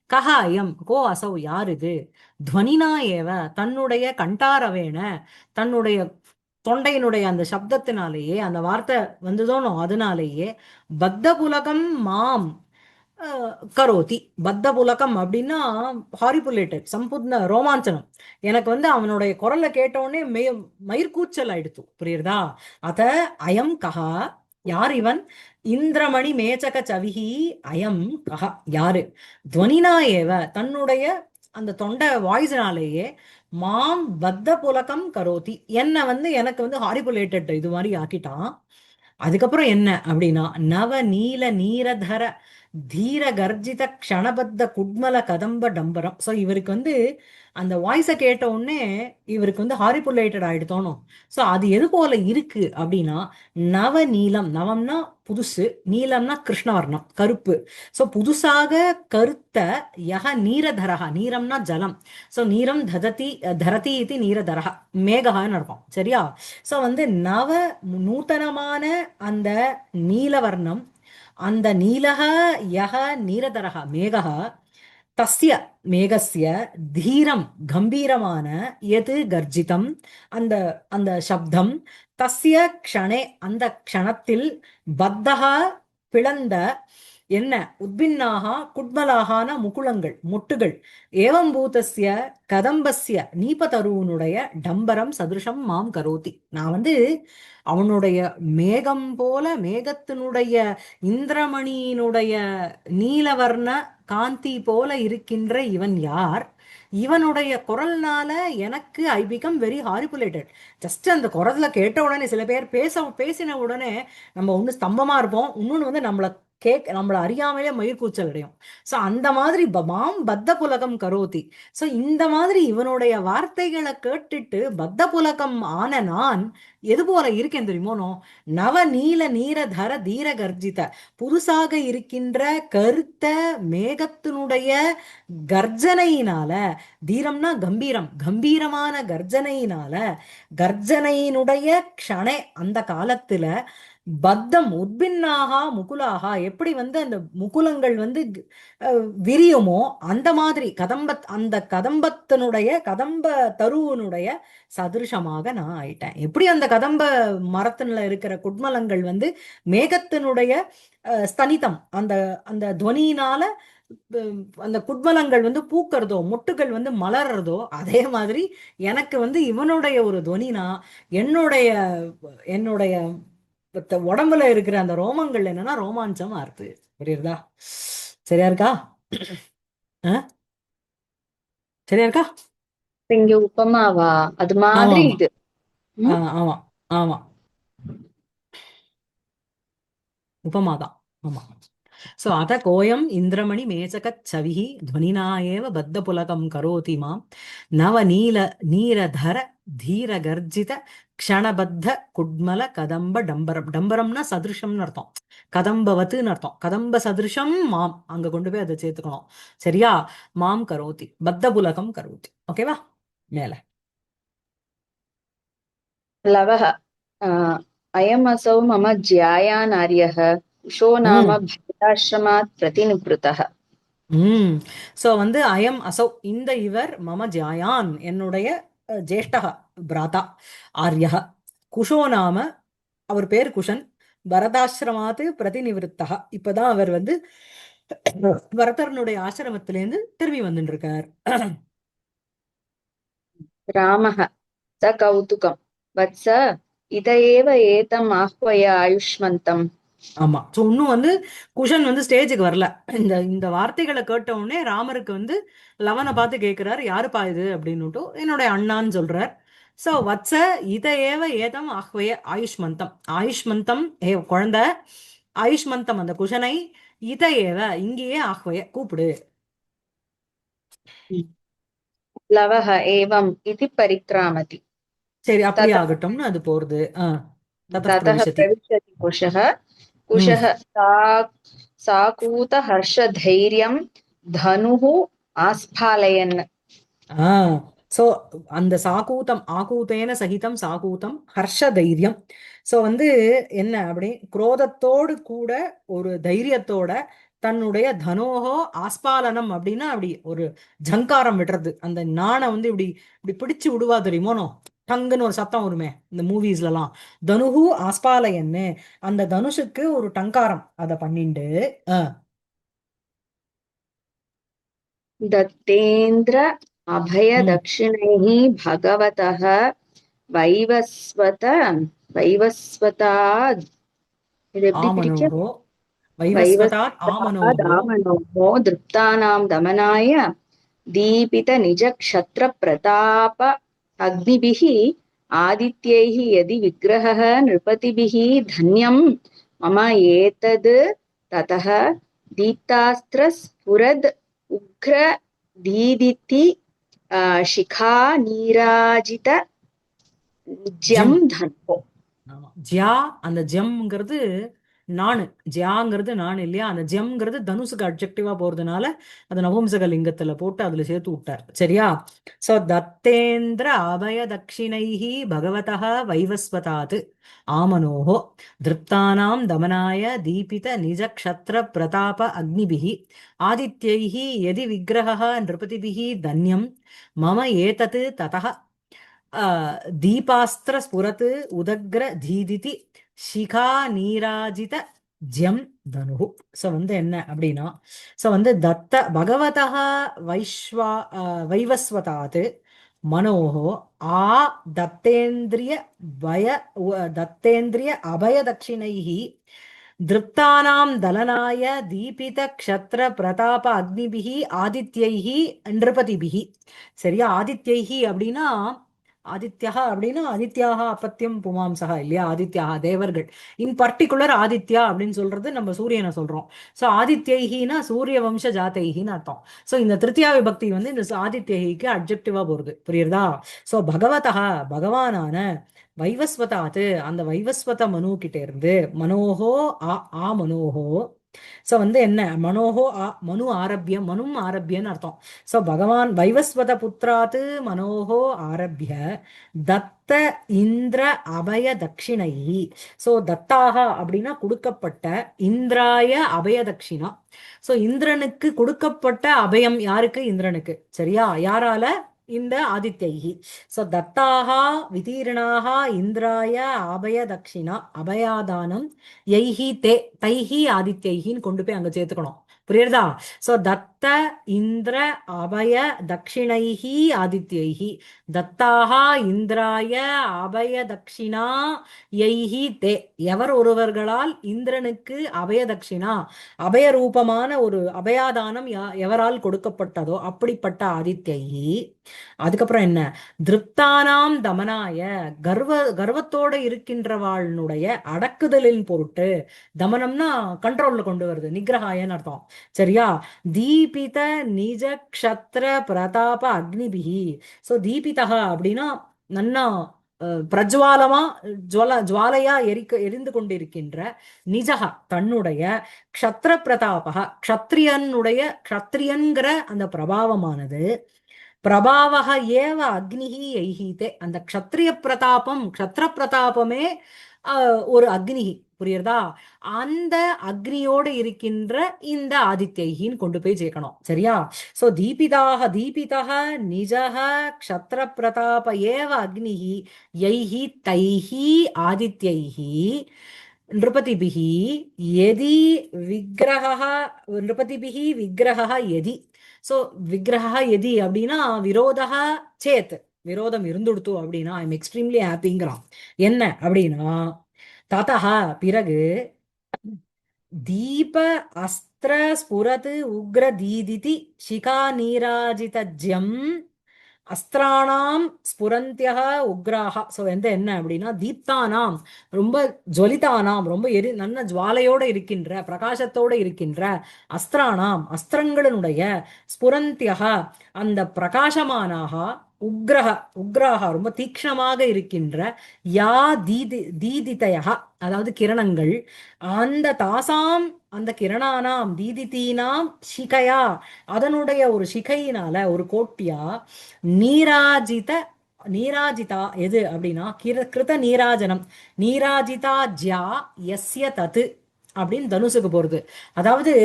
கஹ அயம் கோ அசௌ, யார் இது? துவனினா ஏவ, தன்னுடைய கண்டாரவேண, தன்னுடைய தொண்டையினுடைய அந்த சப்தத்தினாலேயே, அந்த வார்த்தை வந்ததோனோ அதனாலேயே பத்த புலகம் மாம் கரோதி. பத்த புலகம் அப்படின்னா ஹாரிபுலேட்டட், சம்பூர்ண ரோமாஞ்சனம். எனக்கு வந்து அவனுடைய குரலை கேட்டவுடனே மயிர்கூச்சல் ஆயிடுத்து. புரியுறதா? அத அயம் கஹா, யார் இவன்? இந்திரமணி மேச்சக சவிஹி அயம் கஹா, யாரு? துவனினா ஏவ, தன்னுடைய அந்த தொண்டை வாய்ஸ்னாலேயே மாம் பத்த புலகம் கரோதி, என்ன வந்து எனக்கு வந்து ஹாரிபுலேட்டட் இது மாதிரி ஆக்கிட்டான். அதுக்கப்புறம் என்ன அப்படின்னா, நவ நீல நீரதர தீர கர்ஜித க்ஷணபத்த குட்மல கதம்ப டம்பரம். ஸோ இவருக்கு வந்து அந்த வாய்ஸை கேட்ட உடனே இவருக்கு வந்து ஹாரிபுலேட்டட் ஆயிடுத்தோணும். ஸோ அது எது போல இருக்கு அப்படின்னா, நவ நீலம், நவம்னா புதுசு, நீலம்னா கிருஷ்ணவர்ணம் கருப்பு. ஸோ புதுசாக கருத்த யக நீரதரகா, நீரம்னா ஜலம். ஸோ நீரம் தரதி இது நீரதரகா, மேககான்னு அர்த்தம். சரியா? ஸோ வந்து நவ நூத்தனமான அந்த நீலவர்ணம், அந்த நீலக யக நீரதரக மேகக தஸ்ய மேகஸ்ய தீரம் கம்பீரமான எது கர்ஜிதம், அந்த அந்த சப்தம், தஸ்ய க்ஷணே அந்த க்ஷணத்தில் பத்தகா பிளந்த என்ன உத்பின்னாக குட்மலாகான முகுளங்கள் மொட்டுகள் ஏவம் பூதஸ்ய கதம்பஸ்ய நீபதருவனுடைய டம்பரம் சதுருஷம் மாம் கரோதி. நான் வந்து அவனுடைய மேகம் போல, மேகத்தினுடைய இந்திரமணியினுடைய நீலவர்ண காந்தி போல இருக்கின்ற இவன் யார்? இவனுடைய குரல்னால எனக்கு ஐ பிகம் வெரி ஹாரிபுலேட்டட். ஜஸ்ட் அந்த குரல்ல கேட்ட உடனே, சில பேர் பேசின உடனே நம்ம ஒண்ணு ஸ்தம்பமா இருப்போம், இன்னொன்னு வந்து நம்மள அறியாமலே மயிர்கூச்சல் அடையும். சோ அந்த மாதிரி மாம் பத்த புலகம் கரோதி. சோ இந்த மாதிரி இவனுடைய வார்த்தைகளை கேட்டுட்டு பத்த புலகம் ஆன நான் எது போல இருக்கேன் தெரியுமோனோ, நவ நீல நீரதர தீர கர்ஜித, புதுசாக இருக்கின்ற கருத்த மேகத்தினுடைய கர்ஜனையினால, தீரம்னா கம்பீரம், கம்பீரமான கர்ஜனையினால, கர்ஜனையினுடைய க்ஷணே அந்த காலத்துல பத்தம் உத்பின்னாக முகுலாக எப்படி வந்து அந்த முகுலங்கள் வந்து விரியுமோ அந்த மாதிரி அந்த கதம்பத்தினுடைய கதம்ப தருவனுடைய சதிருஷமாக நான் ஆயிட்டேன். எப்படி அந்த கதம்ப மரத்தினுல இருக்கிற குட்மலங்கள் வந்து மேகத்தினுடைய ஸ்தனிதம் அந்த அந்த துவனியினால அந்த குட்மலங்கள் வந்து பூக்கறதோ மொட்டுகள் வந்து மலர்றதோ அதே மாதிரி எனக்கு வந்து இவனுடைய ஒரு துவனினா என்னுடைய என்னுடைய உடம்புல இருக்கிற அந்த ரோமங்கள் என்னன்னா ரோமாஞ்சமா இருக்கு. புரியுறதா? சரியா இருக்கா? அஹ்? சரியா இருக்கா? இங்க உபமாவா? அது ஆமா மாதிரி ஆமா இது. ம்? ஆமா ஆமா உபமாதான். ஆமா. சோ அத கோயம் இந்திரமணி மேசகச் சவிஹி துவனினா ஏவ பத்த புலகம் கரோதி மாம் நவ நீல நீரதர தீர கர்ஜித க்ஷணபத்த குட்மல கதம்ப டம்பரம். டம்பரம்னா சதிருஷம்னு அர்த்தம், கதம்பவத்துன்னு அர்த்தம். கதம்ப சதிருஷம் மாம் அங்க கொண்டு போய் அதை சேர்த்துக்கணும். சரியா? மாம் கரோதி பத்த புலகம் கரோதி. ஓகேவா? மேல लवः अयमसौ मम ज्यायानार्यः उषो नाम ம் भरताश्रमात् प्रतिनिवृत्तः. சோ வந்து அயம் அசௌ இந்த இவர் மம ஜாயான் என்னுடைய ஜேஷ்டக பிராதா ஆர்யக குஷோ நாம அவர் பேர் குஷன் பரதாசிரமாத்து பிரதிநிவிருத்தக இப்பதான் அவர் வந்து பரதரனுடைய ஆசிரமத்திலேருந்து திரும்பி வந்துட்டு இருக்கார். रामः स कौतुकं वत्स इत एव एतम् आह्वय आयुष्मन्तम्. ஆமா. சோ இன்னும் வந்து குஷன் வந்து ஸ்டேஜுக்கு வரல. இந்த இந்த வார்த்தைகளை கேட்ட உடனே ராமருக்கு வந்து லவனை பார்த்து கேட்கிறார், யாருப்பா இது அப்படின்னுட்டு. என்னுடைய அண்ணான்னு சொல்றார். சோ வத்ச இத ஏவ ஏதம் ஆஹ்வய ஆயுஷ்மந்தம். ஆயுஷ்மந்தம் குழந்தை ஆயுஷ்மந்தம் அந்த குஷனை இத ஏவ இங்கேயே ஆஹ்வய கூப்பிடு. लवः एवम् इति परिक्रामति. சரி அப்படியே ततः ஆகட்டும்னு அது போறது. தतः ततः பிரவிशति. प्रविशति कुशः. ம் कुशः साकूतहर्षधैर्यं धनुः आस्फालयन्. சோ அந்த சாகூதம் ஆகூத்தேன சகிதம் சாகூதம் ஹர்ஷ தைரியம். சோ வந்து என்ன அப்படி குரோதத்தோடு கூட ஒரு தைரியத்தோட தன்னுடைய தனோகோ ஆஸ்பாலனம் அப்படின்னா அப்படி ஒரு ஜங்காரம் விடுறது. அந்த நாணை வந்து இப்படி இப்படி பிடிச்சு விடுவா தெரியுமோனோ, டங்குன்னு ஒரு சத்தம் வருமே இந்த மூவிஸ்லாம். தனுகு ஆஸ்பாலயன்னு அந்த தனுஷுக்கு ஒரு டங்காரம் அதை பண்ணிண்டு दत्तेन्द्र ம் अभयदक्षिणैः भगवतः வைவஸ்வத வைவஸ்வதாத். இது எப்படி பிரிக்க? ஆமனோகோ வைவஸ்வதாத் வைவஸ்வதாத் ஆமனோகோ ஆமனோஹோ திருப்தானாம் தமனாய दीपित निज क्षत्र प्रताप अग्निभिः आदित्यैः यदि विग्रहः नृपतिभिः धन्यं मम एतद् ततः दीप्तास्त्र स्फुरद् उग्र दीदिति शिखा नीराजित ஜம். जं धन्वो. ஆமா. ஜியா அந்த ஜெம்ங்கிறது நாணு, ஜியாங்கிறது நாணு இல்லையா? அந்த ஜெம்ங்கிறது தனுசுக்கு அப்ஜெக்டிவா போறதுனால அது நபும்சக லிங்கத்துல போட்டு அதுல சேர்த்து விட்டார். சரியா? சோ தத்தேந்திர அபய தட்சிணைஹி பகவதः வைவஸ்வதாத் ஆமனோஹோ திருப்தானாம் தமனாய தீபித நிஜ க்ஷத்ர பிரதாப அக்னிபிஹி ஆதித்யைஹி யதி விக்கிரகः நிருபதிபிஹி தன்யம் மம ஏதத் ததः தீபாஸ்திர ஸ்புரத் உதக்ர தீதிதி சிகா நீராஜித ஜம் தனு. சோ வந்து என்ன அப்படின்னா, சோ வந்து தத்த பகவதா வைஸ்வா வைவஸ்வதாத் மனோஹோ ஆ தத்தேந்திரிய வய தத்தேந்திரிய அபய தட்சிணைஹி திருப்தானாம் தலனாய தீபித க்ஷத்ர பிரதாப அக்னிபிஹி ஆதித்யைஹி நிருபதிபிஹி. சரியா? ஆதித்யைஹி அப்படின்னா ஆதித்யா அப்படின்னா ஆதித்யாக அப்பத்தியம் புமாம்சகா இல்லையா? ஆதித்யாக தேவர்கள். இன் பர்டிகுலர் ஆதித்யா அப்படின்னு சொல்றது நம்ம சூரியனை சொல்றோம். சோ ஆதித்யைஹினா சூரிய வம்ச ஜாத்தைஹின்னு அர்த்தம். சோ இந்த திருத்தியா விபக்தி வந்து இந்த ஆதித்யைஹிக்கு அட்ஜெக்டிவா போறது. புரியுறதா? சோ பகவதா பகவானான வைவஸ்வதாத்து அந்த வைவஸ்வத மனு கிட்ட இருந்து மனோஹோ ஆ மனோஹோ ஸோ வந்து என்ன மனோஹோ மனு ஆரம்பிய மனும் ஆரம்பியன்னு அர்த்தம். ஸோ பகவான் வைவஸ்வத புத்திராத்து மனோஹோ ஆரம்பிய தத்த இந்திர அபய தட்சிணை. ஸோ தத்தாக அப்படின்னா கொடுக்கப்பட்ட, இந்திராய அபய தட்சிணா. ஸோ இந்திரனுக்கு கொடுக்கப்பட்ட அபயம் யாருக்கு? இந்திரனுக்கு. சரியா? யாரால? இந்த ஆதித்யைஹி. ஸோ தத்தாக விதீர்ணாக இந்திராய அபய தட்சிணா அபயாதானம் யைஹி தே தைஹி ஆதித்யைஹின்னு கொண்டு போய் அங்க சேர்த்துக்கணும். புரியுறதா? சோ தத்த இந்திர அபய தட்சிணைஹி ஆதித்யைஹி. தத்தாக இந்திராய அபய தட்சிணா யைஹி தே. எவர் ஒருவர்களால் இந்திரனுக்கு அபய தட்சிணா அபய ரூபமான ஒரு அபயாதானம் எவரால் கொடுக்கப்பட்டதோ அப்படிப்பட்ட ஆதித்யைஹி. அதுக்கப்புறம் என்ன? திருப்தானாம் தமனாய கர்வத்தோட இருக்கின்றவாளுடைய அடக்குதலின் பொருட்டு. தமனம்னா கண்ட்ரோல்ல கொண்டு வருது, நிகிரகாயன்னு அர்த்தம். சரியா? தீபித நிஜ க்ஷத்ர பிரதாப அக்னிபிகி. ஸோ தீபிதா அப்படின்னா நன்னா பிரஜ்வாலமா ஜுவாலையா எரிந்து கொண்டிருக்கின்ற நிஜகா தன்னுடைய க்ஷத்ர பிரதாபக க்ஷத்ரியன்கிற அந்த பிரபாவமானது பிரபாவக ஏவ அக்னிஹி யைஹீதே. அந்த க்ஷத்ரிய பிரதாபம், க்ஷத்ர பிரதாபமே ஒரு அக்னிஹி. புரியுறதா? அந்த அக்னியோடு இருக்கின்ற இந்த ஆதித்யைஹின்னு கொண்டு போய் சேர்க்கணும். சரியா? சோ தீபிதः நிஜः க்ஷத்ர பிரதாப ஏவ அக்னிஹி யைஹி தைஹி ஆதித்யைஹி நிருபதிபிஹி யதி விக்கிரஹः நிருபதிபிஹி விக்கிரஹः யதி. ஸோ விக்கிரகா எதி அப்படின்னா விரோதா சேத். விரோதம் இருந்துடுத்து அப்படின்னா ஐம் எக்ஸ்ட்ரீம்லி ஹாப்பிங்கிறான். என்ன அப்படின்னா ததா பிறகு தீப அஸ்திர ஸ்புரது உக்ர தீதிதி சிகா நீராஜிதஜ்யம் அஸ்திராணாம் ஸ்புரந்தியக உக்ராக. ஸோ வந்து என்ன அப்படின்னா தீப்தானாம் ரொம்ப ஜுவலிதானாம் ரொம்ப நல்ல ஜுவாலையோட இருக்கின்ற பிரகாசத்தோட இருக்கின்ற அஸ்திராணாம் அஸ்திரங்களினுடைய ஸ்புரந்தியக அந்த பிரகாசமானாக உக்ராக ரொம்ப தீக்ஷ்ணமாக இருக்கின்ற யா தீதிதயக அதாவது கிரணங்கள் அந்த தாசாம் அந்த கிரணானாம் தீதிதீனாம் சிகையா அதனுடைய ஒரு சிகையினால ஒரு கோட்டியா நீராஜிதா எது அப்படின்னா கிருத நீராஜனம் நீராஜிதா ஜ்யா யஸ்ய தத்து அப்படின்னு தனுசுக்கு போறது. அதாவது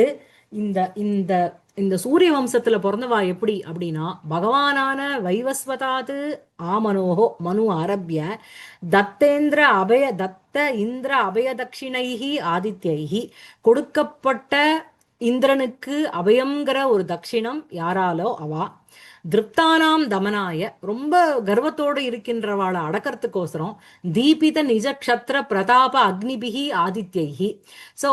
இந்த இந்த இந்த சூரிய வம்சத்துல பிறந்தவா எப்படி அப்படின்னா பகவானான வைவஸ்வதாது ஆமனோஹோ மனு ஆரம்பிய தத்த இந்திர அபய தட்சிணைஹி ஆதித்யைஹி கொடுக்கப்பட்ட இந்திரனுக்கு அபயங்கிற ஒரு தட்சிணம் யாராலோ அவா திருப்தானாம் தமனாய ரொம்ப கர்வத்தோடு இருக்கின்றவாளை அடக்கிறதுக்கோசரம் தீபித நிஜ க்ஷத்ர பிரதாப அக்னிபிகி ஆதித்யைஹி. ஸோ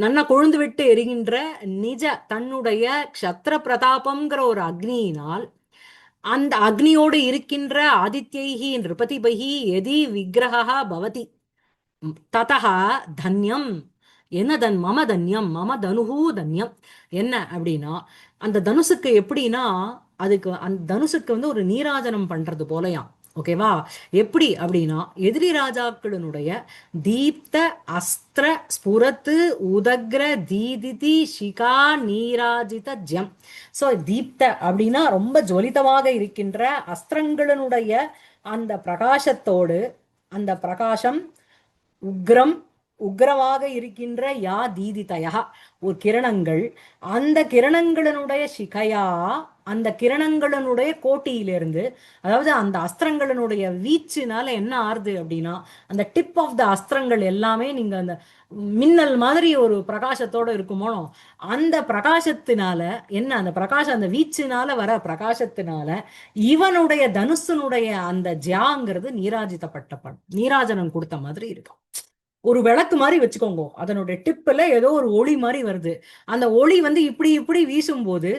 நன்னா கொழுந்து விட்டு எரிகின்ற நிஜ தன்னுடைய க்ஷத்ர பிரதாபம்ங்கிற ஒரு அக்னியினால் அந்த அக்னியோடு இருக்கின்ற ஆதித்யைஹி நிருபதிபைஹி எதி விக்கிரகா பவதி ததா தன்யம். என்ன மம தன்யம் மம தனுஹூ தன்யம். என்ன அப்படின்னா அந்த தனுசுக்கு எப்படின்னா அதுக்கு அந்த தனுசுக்கு வந்து ஒரு நீராஜனம் பண்றது போலயாம். ஓகேவா? எப்படி அப்படின்னா எதிரி ராஜாக்களினுடைய தீப்த அஸ்திர ஸ்புரத்து உதக்ர தீதிதி சிகா நீராஜித ஜம். ஸோ தீப்த அப்படின்னா ரொம்ப ஜுவலிதமாக இருக்கின்ற அஸ்திரங்களினுடைய அந்த பிரகாசத்தோடு அந்த பிரகாசம் உக்ரமாக இருக்கின்ற யா தீதிதயா ஒரு கிரணங்கள் அந்த கிரணங்களினுடைய சிகையா அந்த கிரணங்களினுடைய கோட்டியிலிருந்து அதாவது அந்த அஸ்திரங்களினுடைய வீச்சுனால என்ன ஆறுது அப்படின்னா அந்த டிப் ஆஃப் த அஸ்திரங்கள் எல்லாமே நீங்க அந்த மின்னல் மாதிரி ஒரு பிரகாசத்தோட இருக்குமோ அந்த பிரகாசத்தினால என்ன அந்த பிரகாசம் அந்த வீச்சுனால வர பிரகாசத்தினால இவனுடைய தனுசனுடைய அந்த ஜியாங்கிறது நீராஜித்தப்பட்ட நீராஜனம் கொடுத்த மாதிரி இருக்கும். ஒரு விளக்கு மாதிரி வச்சுக்கோங்க, அதனுடைய டிப்ல ஏதோ ஒரு ஒளி மாதிரி வருது. அந்த ஒளி வந்து இப்படி இப்படி வீசும்போது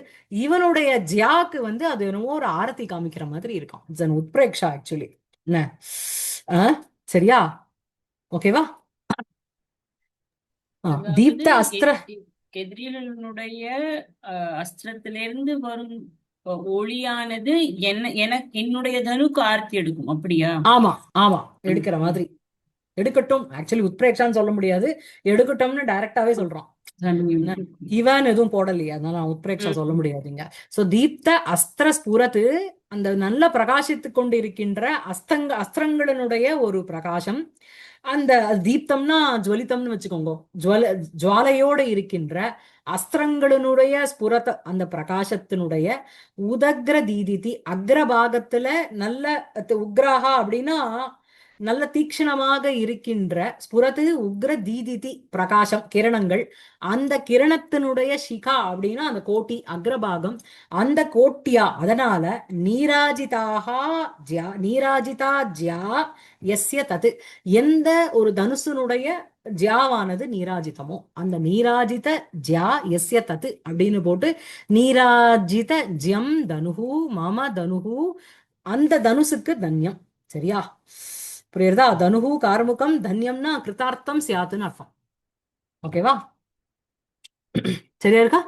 இவனுடைய ஜியாக்கு வந்து அது என்னவோ ஒரு ஆரத்தி காமிக்கிற மாதிரி இருக்கும். இட்ஸ் அன் உத்பிரேக்ஷா ஆக்சுவலி. என்ன சரியா? ஓகேவா? தீப்த அஸ்திர எதிரிகளுடைய அஸ்திரத்திலிருந்து வரும் ஒளியானது எனக்கு என்னுடைய தனுக்கு ஆர்த்தி எடுக்கும். அப்படியா? ஆமா ஆமா எடுக்கிற மாதிரி. எடுக்கட்டும். ஆக்சுவலி உத்பிரேக்ஷான்னு சொல்ல முடியாது, எடுக்கட்டும்னு டைரக்டாவே சொல்றான். என்ன, இவன் எதுவும் போடலையே, அதனால நான் உத்பிரேக்ஷா சொல்ல முடியாதுங்க. சோ தீப்த அஸ்திர ஸ்புரத்து, அந்த நல்ல பிரகாசித்து கொண்டு இருக்கின்ற அஸ்திரங்களினுடைய ஒரு பிரகாசம். அந்த தீப்தம்னா ஜுவலித்தம்னு வச்சுக்கோங்க. ஜுவாலையோட இருக்கின்ற அஸ்திரங்களினுடைய ஸ்புரத, அந்த பிரகாசத்தினுடைய உதக்ர தீதிதி, அக்ரபாகத்துல நல்ல உக்ராகா அப்படின்னா நல்ல தீக்ஷணமாக இருக்கின்ற ஸ்புரது உக்ர தீதிதி பிரகாசம், கிரணங்கள். அந்த கிரணத்தினுடைய சிகா அப்படின்னா அந்த கோட்டி, அக்ரபாகம். அந்த கோட்டியா, அதனால நீராஜிதாக நீராஜிதா ஜ்யா எஸ்ய தது, எந்த ஒரு தனுசுனுடைய ஜியாவானது நீராஜிதமோ அந்த நீராஜித ஜ்யா எஸ்ய தத்து அப்படின்னு போட்டு, நீராஜித ஜ்யம் தனுஹு மம தனுஹு, அந்த தனுசுக்கு தன்யம். சரியா? புரியுறதா? தனுஹு கார்முகம், தன்யம்னா கிருதார்த்தம் சியாத்துன்னு அர்த்தம். ஓகேவா? சரியா இருக்கா?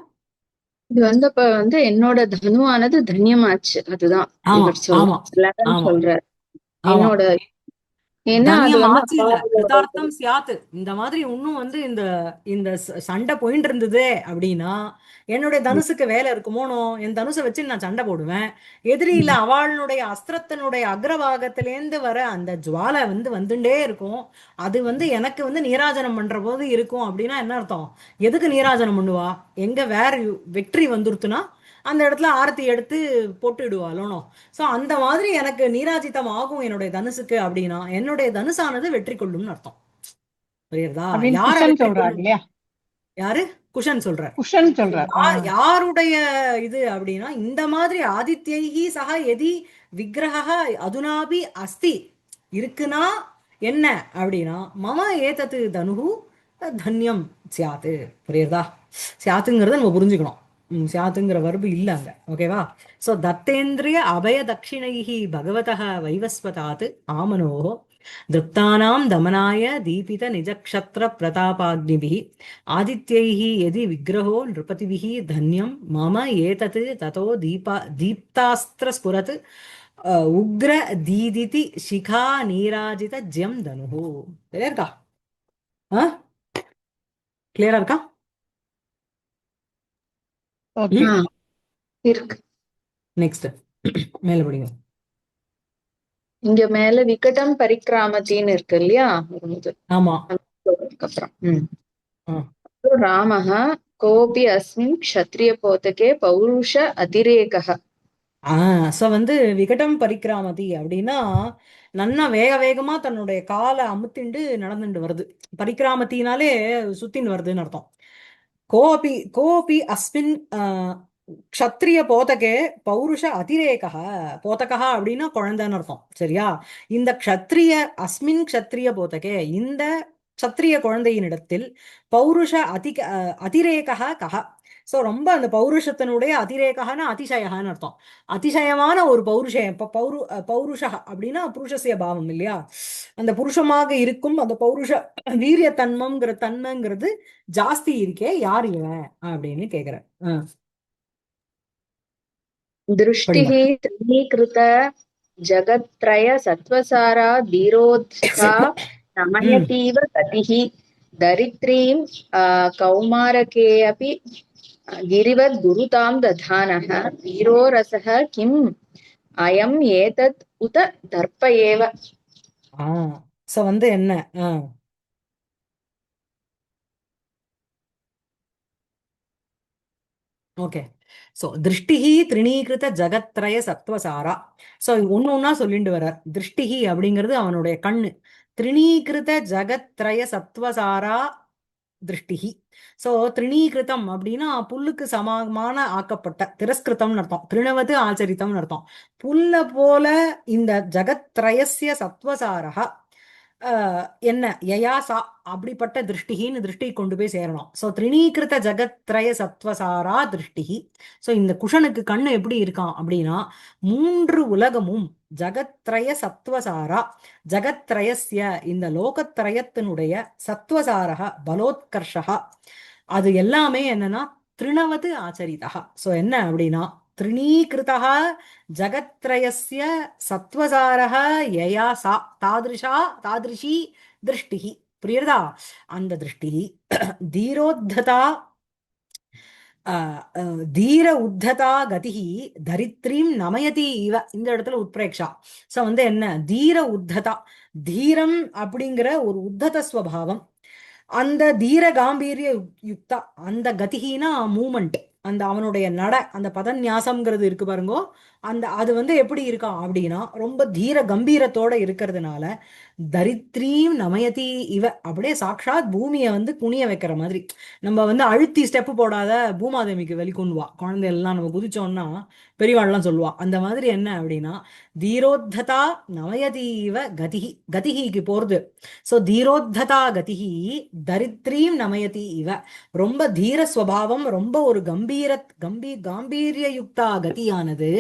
இது அப்ப என்னோட தனுவானது தன்யமாச்சு. அதுதான் ஆமா இவர் ஆமா ஆமா சொல்றார். ஆமா. என்னோட ஏன்னா அது தன்யம் ஆச்சு இல்ல, அப்பாவோட கிருதார்த்தம் சியாத்து. இந்த மாதிரி இன்னும் இந்த இந்த சண்டை போயிட்டு இருந்ததே அப்படின்னா என்னுடைய தனுசுக்கு வேலை இருக்குமோனோ, என் தனுசை வச்சு நான் சண்டை போடுவேன். எதிரியில அவளுடைய அஸ்திரத்தினுடைய அக்ரபாகத்திலேந்து வர அந்த ஜுவாலை வந்துட்டே இருக்கும். அது எனக்கு நீராஜனம் பண்ற போது இருக்கும். அப்படின்னா என்ன அர்த்தம்? எதுக்கு நீராஜனம் பண்ணுவா? எங்க வேற வெற்றி வந்துருத்துனா அந்த இடத்துல ஆரத்தி எடுத்து போட்டுடுவாளோனோ. சோ அந்த மாதிரி எனக்கு நீராஜிதம் ஆகும் என்னுடைய தனுசுக்கு அப்படின்னா என்னுடைய தனுசானது வெற்றி கொள்ளும்னு அர்த்தம். புரியுறதா? அப்படின்னு யார குஷன் வெற்றி சொல்றாரு கொள்ளும்? இல்லையா? யாரு? குஷன் சொல்றார். குஷன் சொல்றார். யாருடைய இது அப்படின்னா, இந்த மாதிரி ஆதித்யைஹி சக எதி விக்கிரக அதுனாபி அஸ்தி இருக்குன்னா என்ன அப்படின்னா, மம ஏதத்து தனுஹு தன்யம் சியாத்து. புரியுறதா? சியாத்துங்கிறத நம்ம புரிஞ்சுக்கணும். சியாத்துங்கிற வர்பு இல்ல அங்க. ஓகேவா? சோ தத்தேந்திரிய அபய தட்சிணைஹி பகவதः வைவஸ்வதாத் ஆமனோஹ திருப்தானாம் தமனாய தீபித நிஜக்ஷத்ர பிரதாபாக்னிபிஹ ஆதித்யைஹ யதி விக்கிரகோ நிருபதிபிஹ தன்யம் மம ஏதத் ததோ தீப்தாஸ்திர ஸ்புரத் உக்ர தீதிதி சிகா நீராஜித ஜ்யம் தனுஹு. சரியா இருக்கா? கிளியரா இருக்கா? ஓகே. இருக்கு. நெக்ஸ்ட் மேல படிங்க. இங்க மேல விகடம் பரிக்ராமத்தின்னு இருக்கு இல்லையா? ஆமா. அப்புறம் ராமः கோபி அஸ்மின் க்ஷத்ரிய போதகே பௌருஷ அதிரேகः. சோ விகடம் பரிக்கிராமதி அப்படின்னா நன்னா வேக வேகமா தன்னுடைய காலை அமுத்திண்டு நடந்துட்டு வருது. பரிக்கிராமத்தினாலே சுத்தின்னு வருதுன்னு அர்த்தம். கோபி கோபி அஸ்மின் க்ஷத்ரிய போதகே பௌருஷ அதிரேகா. போதகா அப்படின்னா குழந்தைன்னு அர்த்தம். சரியா? இந்த க்ஷத்ரிய அஸ்மின் க்ஷத்ரிய போதகே, இந்த க்ஷத்ரிய குழந்தையினிடத்தில் பௌருஷ அதிரேகா கஹ. சோ ரொம்ப அந்த பௌருஷத்தினுடைய அதிரேகான அதிசயகான்னு அர்த்தம். அதிசயமான ஒரு பௌருஷம். பௌருஷ அப்படின்னா புருஷசிய பாவம் இல்லையா? அந்த புருஷமாக இருக்கும் அந்த பௌருஷ வீரிய தன்மைங்கிறது ஜாஸ்தி இருக்கே, யார் இவன் அப்படின்னு கேக்குறேன். திருஷ்டிः त्रिणीकृत जगत्त्रय सत्त्वसारा धीरोत्था नमयतीव गतिः दरित्रीं कौमारके अपि गिरिवद् गुरुतां दधानः वीरो रसः किम् अयम् एतत् उत दर्प एव. சோ என்ன ஓகே. சோ திருஷ்டிஹி திரிணீகிருத ஜகத்ரய சத்வசாரா. சோ ஒன்னா சொல்லிட்டு வர்றார். திருஷ்டிஹி அப்படிங்கிறது அவனுடைய கண்ணு. திரிணீகிருத ஜகத்ரய சத்வசாரா திருஷ்டிஹி. சோ திரிணீகிருதம் அப்படின்னா புல்லுக்கு சமமான ஆக்கப்பட்ட, திரஸ்கிருதம்னு அர்த்தம். திருணவது ஆச்சரித்தம்னு அர்த்தம். புல்ல போல இந்த ஜகத்ரயஸ்ய சத்வசாரா என்ன யயா சா, அப்படிப்பட்ட திருஷ்டிகின்னு திருஷ்டி கொண்டு போய் சேரணும். சோ திரிணீகிருத ஜகத்ரய சத்வசாரா திருஷ்டிகி. சோ இந்த குஷனுக்கு கண்ணு எப்படி இருக்கான் அப்படின்னா, மூன்று உலகமும் ஜகத்ரய சத்வசாரா, ஜகத்ரயஸ்ய இந்த லோகத்ரயத்தினுடைய சத்வசாரக பலோத்கர்ஷா, அது எல்லாமே என்னன்னா திருணவது ஆச்சரிதா. சோ என்ன அப்படின்னா, त्रिणीकृतः जगत्त्रयस्य सत्वसारः यया सा तादृशी திருஷ்டிஹி. புரியுறதா? அந்த திருஷ்டிஹி தீரோத்ததா தீர உத்ததா கதிஹி தரித்ரீம் நமயதி இவ. இந்த இடத்துல உத்பிரேக்ஷா. சோ வந்து என்ன, தீர உத்ததா, தீரம் அப்படிங்கிற ஒரு உத்தத ஸ்வபாவம், அந்த தீர காம்பீரிய யுக்தா, அந்த கதிகினா மூமெண்ட், அந்த அவனுடைய நட, அந்த பதநியாசம்ங்கிறது இருக்கு பாருங்கோ, அந்த அது வந்து எப்படி இருக்கான் அப்படின்னா ரொம்ப தீர கம்பீரத்தோட இருக்கிறதுனால தரித்ரீம் நமயதி இவ, அப்படியே சாக்ஷாத் பூமியை வந்து குனிய வைக்கிற மாதிரி. நம்ம வந்து அழுத்தி ஸ்டெப்பு போடாத பூமாதேவிக்கு வெளிக்கொண்டுவா குழந்தை எல்லாம் நம்ம குதிச்சோம்னா பெரியவாள்லாம் சொல்லுவா. அந்த மாதிரி என்ன அப்படின்னா தீரோத்ததா நமயதி இவ கதிஹி, கதிஹிக்கு போறது. ஸோ தீரோத்ததா கதிஹி தரித்ரீம் நமயதி இவ, ரொம்ப தீர ஸ்வபாவம், ரொம்ப ஒரு காம்பீரிய யுக்தா கதியானது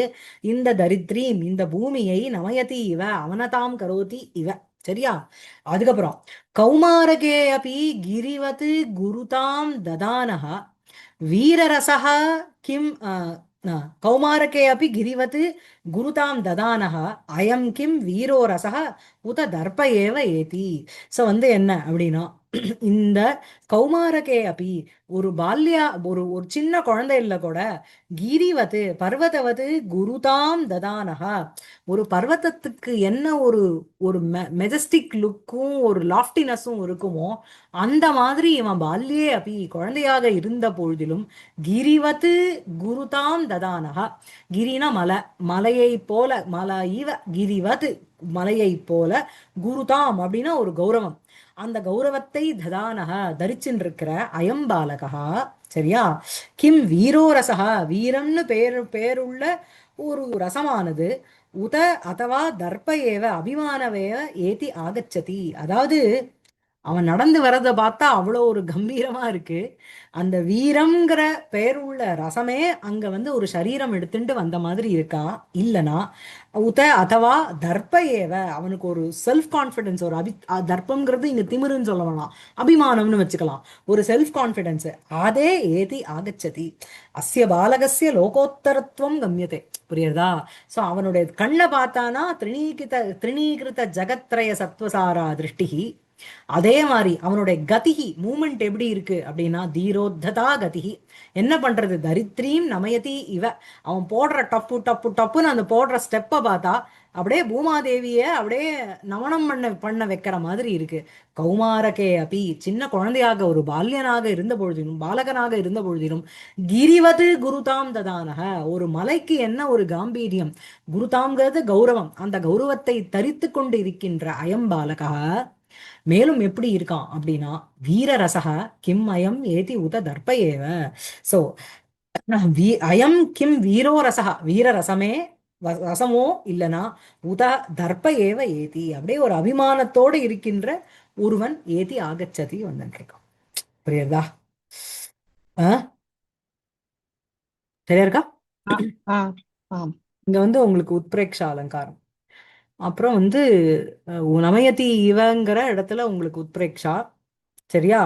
இந்த தரித்ரீம், இந்த பூமியை நமயதி இவ, அவனதாம் கரோதி இவ. சரியா? அதுக்கப்புறம் கௌமாரகே அபி கிரிவத் குருதாம் ததானஹ வீரரசः கிம் கௌமாரகே அபி கிரிவத் குருதாம் ததானஹ அயம் கிம் வீரோ ரசः உத தர்ப்ப ஏவ ஏதி. ஸோ வந்து என்ன அப்படின்னா இந்த கௌமாரகே அபி, ஒரு பால்யா, ஒரு ஒரு சின்ன குழந்தையில கூட கிரிவது பர்வதவது குருதாம் ததானஹா, ஒரு பர்வதத்துக்கு என்ன ஒரு ஒரு மெஜஸ்டிக் லுக்கும் ஒரு லாஃப்டினஸும் இருக்குமோ அந்த மாதிரி இவன் பால்யே அப்படி குழந்தையாக இருந்த பொழுதிலும் கிரிவத்து குருதாம் ததானஹா, கிரினா மலை, மலையை போல, மலை இவ கிரிவது மலையை போல, குருதாம் அப்படின்னா ஒரு கௌரவம், அந்த கௌரவத்தை ததானக தரிச்சுருக்கிற அயம் பாலகா. சரியா? கிம் வீரோ ரசகா, வீரம்னு பேருள்ள ஒரு ரசமானது உத அதவா தர்ப்ப ஏவ அபிமானவேவ ஏதி ஆகச்சதி. அதாவது அவன் நடந்து வர்றதை பார்த்தா அவ்வளோ ஒரு கம்பீரமா இருக்கு. அந்த வீரம்ங்கிற பெயருள்ள ரசமே அங்க வந்து ஒரு சரீரம் எடுத்துட்டு வந்த மாதிரி இருக்கா. இல்லனா உத அதவா தர்ப்ப ஏவ, அவனுக்கு ஒரு செல்ஃப் கான்ஃபிடன்ஸ், ஒரு தர்ப்பம்ங்கிறது இங்க திமிருன்னு சொல்ல வேணாம், அபிமானம்னு வச்சுக்கலாம், ஒரு செல்ஃப் கான்ஃபிடன்ஸ், அதே ஏதி ஆகச்சதி. அஸ்ய பாலகஸ்ய லோகோத்தரத்துவம் கம்யதே. புரியுறதா? சோ அவனுடைய கண்ணை பார்த்தானா திரிணீகிருத ஜகத்ரய சத்வசாரா திருஷ்டிகி. அதே மாதிரி அவனுடைய கதிகி மூமெண்ட் எப்படி இருக்கு அப்படின்னா தீரோத்ததா கதிகி. என்ன பண்றது, தரித்ரீம் நமயதி இவ, அவன் போடுற டப்பு டப்பு டப்புன்னு அந்த போடுற ஸ்டெப்பை பார்த்தா அப்படியே பூமாதேவிய அப்படியே நமனம் பண்ண வைக்கிற மாதிரி இருக்கு. கௌமாரகே அபி, சின்ன குழந்தையாக ஒரு பால்யனாக இருந்த பொழுதிலும் பாலகனாக இருந்த பொழுதிலும் கிரிவது குருதாம் ததானக, ஒரு மலைக்கு என்ன ஒரு காம்பீரியம், குருதாம்ங்கிறது கௌரவம், அந்த கௌரவத்தை தரித்து கொண்டு இருக்கின்ற அயம் பாலகா மேலும் எப்படி இருக்கான் அப்படின்னா வீரரசக கிம் அயம் ஏதி உத தர்ப்ப ஏவ. சோ அயம் கிம் வீரோ ரசக, வீரரசமே ரசமோ இல்லனா உத தர்ப்ப ஏவ ஏதி, அப்படியே ஒரு அபிமானத்தோடு இருக்கின்ற ஒருவன் ஏதி ஆகச்சதி வந்துட்டு இருக்கான். புரியுதா? சரியா இருக்கா? ஆ, ஆம். இங்க வந்து உங்களுக்கு உத்பிரேக்ஷா அலங்காரம், அப்புறம் வந்து நமயதி இவங்கிற இடத்துல உங்களுக்கு உத்பிரேக்ஷா. சரியா?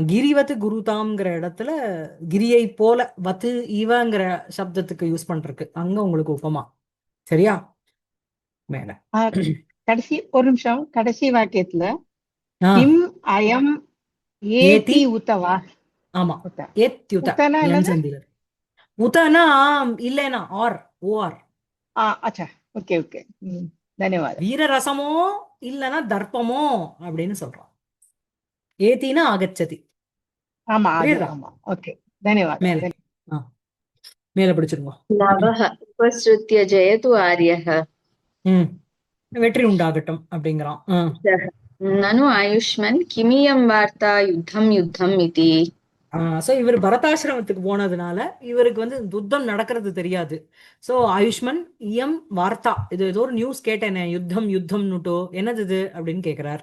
கிரிவத்து குருதாம்ங்கிற இடத்துல கிரியை போல வத்து இவங்கிற சப்தத்துக்கு யூஸ் பண்றதுக்கு அங்க உங்களுக்கு உபமா. சரியா? மேல ஆ, கடைசி ஒரு நிமிஷம், கடைசி வாக்கியத்துல ஆ கிம் அயம் ஏதி, ஏதி உத்தவா, ஆமா, உத்த ஏத்யுத உத்தனா என்னது? என்சந்திரர். உதனா இல்லைனா ஆர், ஓஆர். அச்சா, ஓகே ஓகே, தன்யவாதம். வீரரசமோ இல்லனா தர்ப்பமோ அப்படின்னு சொல்றான். ஏத்தினா ஆகச்சதி. ஆமா, அது புரியுதா? ஆமா. ஓகே, தன்யவாதம். மேல ஆ மேல பிடிச்சிருங்க. लवः उपसृत्य जयतु आर्यः வெற்றி உண்டாகட்டும் அப்படிங்கிறான். ननु आयुष्मन् किमियं वार्ता युद्धं युद्धम् इति. சோ இவர் பரதாசிரமத்துக்கு போனதுனால இவருக்கு வந்து யுத்தம் நடக்கிறது தெரியாது. சோ ஆயுஷ்மன் இயம் வார்த்தா, இது ஏதோ ஒரு நியூஸ் கேட்டேனே யுத்தம் யுத்தம்னுட்டோ, என்னது இது அப்படின்னு கேக்குறார்.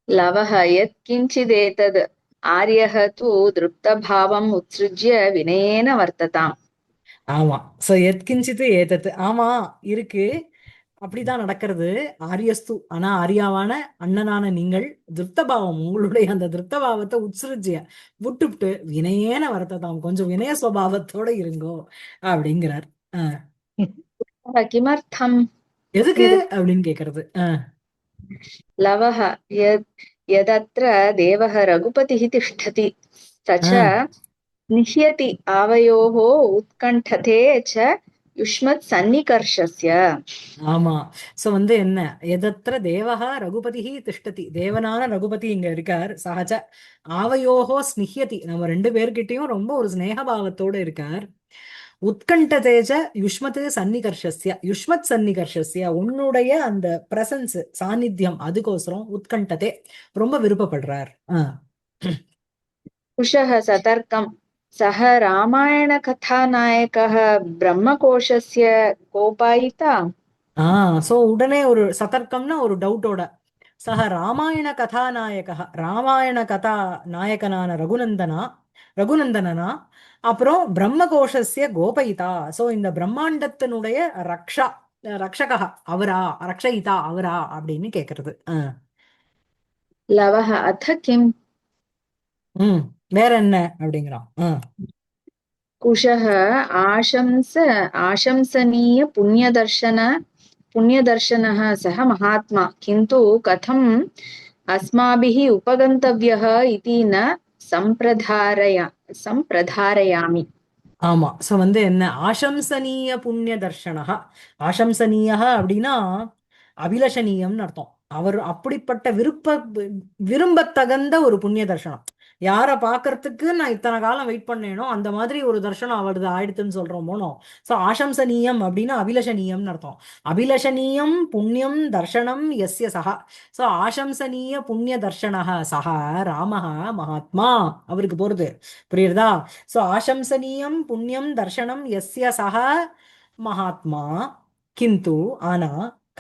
लवः यत्किञ्चिदेतद् आर्यः तु दृप्तभावम् उत्सृज्य विनयेन वर्तताम्. ஆமா. சோ எத்கிஞ்சித்து ஏதத்து, ஆமா இருக்கு, அப்படிதான் நடக்கிறது. ஆரியஸ்து, ஆனா ஆரியாவான அண்ணனான நீங்கள் திருப்தபாவம், உங்களுடைய அந்த திருப்தபாவத்தை உத்ஸ்ருஜ்ய விட்டுவிட்டு வினயேன வரத்ததாம், கொஞ்சம் வினய சுவாவத்தோட இருங்கோ அப்படிங்கிறார். किमर्थम्? எதுக்கு அப்படின்னு கேக்குறது. लवः यदत्र देवः रघुपतिः तिष्ठति स च ஆ निह्यति आवयोः उत्कण्ठते च युष्मत् सन्निकर्षस्य. ஆமா. சோ என்ன, எதத்திர தேவஹ ரகுபதிஹி திஷ்டதி, தேவனான ரகுபதி இங்க இருக்கார். சகஜ ஆவயோகோ ஸ்னிஹ்யதி, நம்ம ரெண்டு பேர்கிட்டயும் ரொம்ப ஒரு ஸ்நேகபாவத்தோட இருக்கார். உத்கண்டதேஜ யுஷ்மத் சன்னிகர்ஷஸ்ய, யுஷ்மத் சன்னிகர்ஷஸ்ய, உன்னுடைய அந்த பிரசன்ஸ் சாநித்தியம் அதுக்கோசரம் உத்கண்டதே ரொம்ப விருப்பப்படுறார். कुशः सतर्कं सः रामायणकथानायकः ब्रह्मकोशस्य कोपायिता. சோ உடனே ஒரு சதர்க்கம்னா ஒரு டவுட்டோட, சக ராமாயண கதாநாயக, ராமாயண கதா நாயகனான ரகுநந்தனா, அப்புறம் பிரம்மகோஷஸ்ய கோபயிதா, சோ இந்த பிரம்மாண்டத்தினுடைய ரக்ஷா ரக்ஷகா அவரா, ரக்ஷயிதா அவரா அப்படின்னு கேக்குறது. लवः अथ किम्. ம் வேற என்ன அப்படிங்கிறான். कुशः आशंसनीय पुण्यदर्शनः सः महात्मा, किन्तु कथम् अस्माभिः उपगन्तव्यः इति न सम्प्रधारयामि. ஆமா. சோ என்ன, ஆசம்சனீய புண்ணிய தர்ஷனஹா, ஆசம்சனீய அப்படின்னா அபிலஷணீயம்னு அர்த்தம். அவர் அப்படிப்பட்ட விரும்பத்தகுந்த ஒரு புண்ணிய தர்ஷனம். யாரை பார்க்கறதுக்கு நான் இத்தனை காலம் வெயிட் பண்ணேனோ அந்த மாதிரி ஒரு தர்ஷனம் அவரது ஆயிடுத்துன்னு சொல்றோம் போனோம். சோ ஆசம்சனீயம் அப்படின்னா அபிலஷணீயம்னு அர்த்தம். அபிலஷணீயம் புண்ணியம் தர்ஷனம் எஸ்ய சஹா. சோ ஆசம்சனீய புண்ணிய தர்ஷனஹ சஹ ராமஹ மகாத்மா, அவருக்கு போறது புரியுறதா? சோ ஆசம்சனீயம் புண்ணியம் தர்ஷனம் எஸ்ய சஹ மகாத்மா, கிந்து ஆனா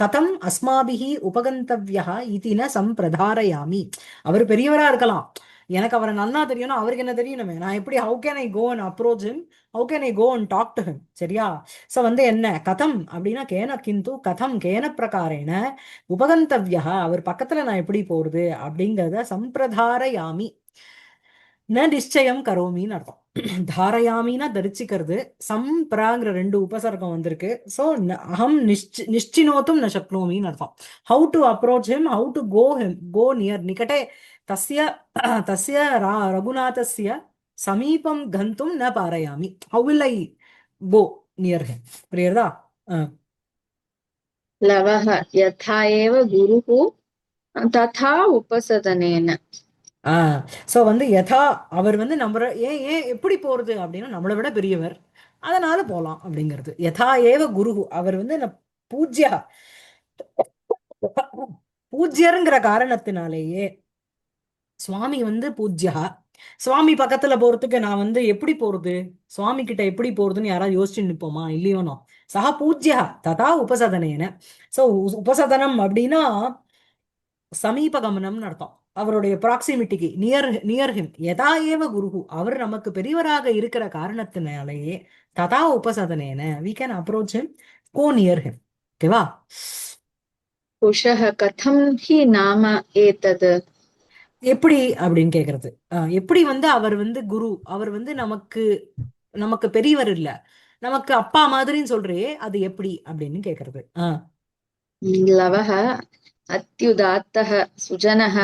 கதம் அஸ்மாபிஹி உபகந்தவ்யः இதி ந சம்பிரதாரயாமி. அவர் பெரியவரா இருக்கலாம், எனக்கு அவரை நன்னா தெரியணும், அவருக்கு என்ன தெரியணுமே, நான் எப்படி how can I go and approach him, how can I go and talk to him, சரியா? சோ என்ன கதம் அப்படின்னா கேன, கிந்து கதம் கேன பிரகாரேன உபகந்தவ்யः, அவர் பக்கத்துல நான் எப்படி போறது அப்படிங்கறத சம்பிரதாரயாமி, ந நிச்சயம் கரோமின்னு அர்த்தம். தாரயாமின்னா தரிச்சுக்கிறது, சம்பிராங்கிற ரெண்டு உபசர்க்கம் வந்திருக்கு. சோ அகம் நிச்சினோத்தும் ந சக்னோமின்னு அர்த்தம். How to approach him, how to go near, நிகட்டே தஸ்ய தஸ்ய ரகுநாதஸ்ய சமீபம் கந்தும் ந பாரயாமி, how will I go near him, புரியுறதா? लवः यथा एव गुरुः तथा उपसदनेन. சோ யதா, அவர் நம்ம ஏன் ஏன் எப்படி போறது அப்படின்னா நம்மளை விட பெரியவர், அதனால போலாம் அப்படிங்கிறது. யதா ஏவ குரு, அவர் பூஜ்யா, பூஜ்யருங்கிற காரணத்தினாலேயே சுவாமி பூஜ்யா. சுவாமி பக்கத்துல போறதுக்கு நான் எப்படி போறது, சுவாமி கிட்ட எப்படி போறதுன்னு யாராவது யோசிச்சு நிப்போமா? இல்லையோனோ. சஹா பூஜ்யா ததா உபசதனேன. சோ உபசதனம் அப்படின்னா சமீப கமனம்னு அர்த்தம். அவருடைய ப்ராக்சிமிட்டிக்கு நியர் ஹிம், யதா ஏவ குரு, அவர் நமக்கு பெரியவராக இருக்கிற காரணத்தினாலேயே ததா உபசதனேன we can approach him, go near him. ஓகேவா? कुशः कथं हि नाम एतद्. எப்படி அப்படின்னு கேக்குறது. எப்படி அவர் குரு, அவர் நமக்கு நமக்கு பெரியவர் இல்ல, நமக்கு அப்பா மாதிரின்னு சொல்றே, அது எப்படி அப்படின்னு கேக்குறது. लवः अत्युदात्तः सुजनः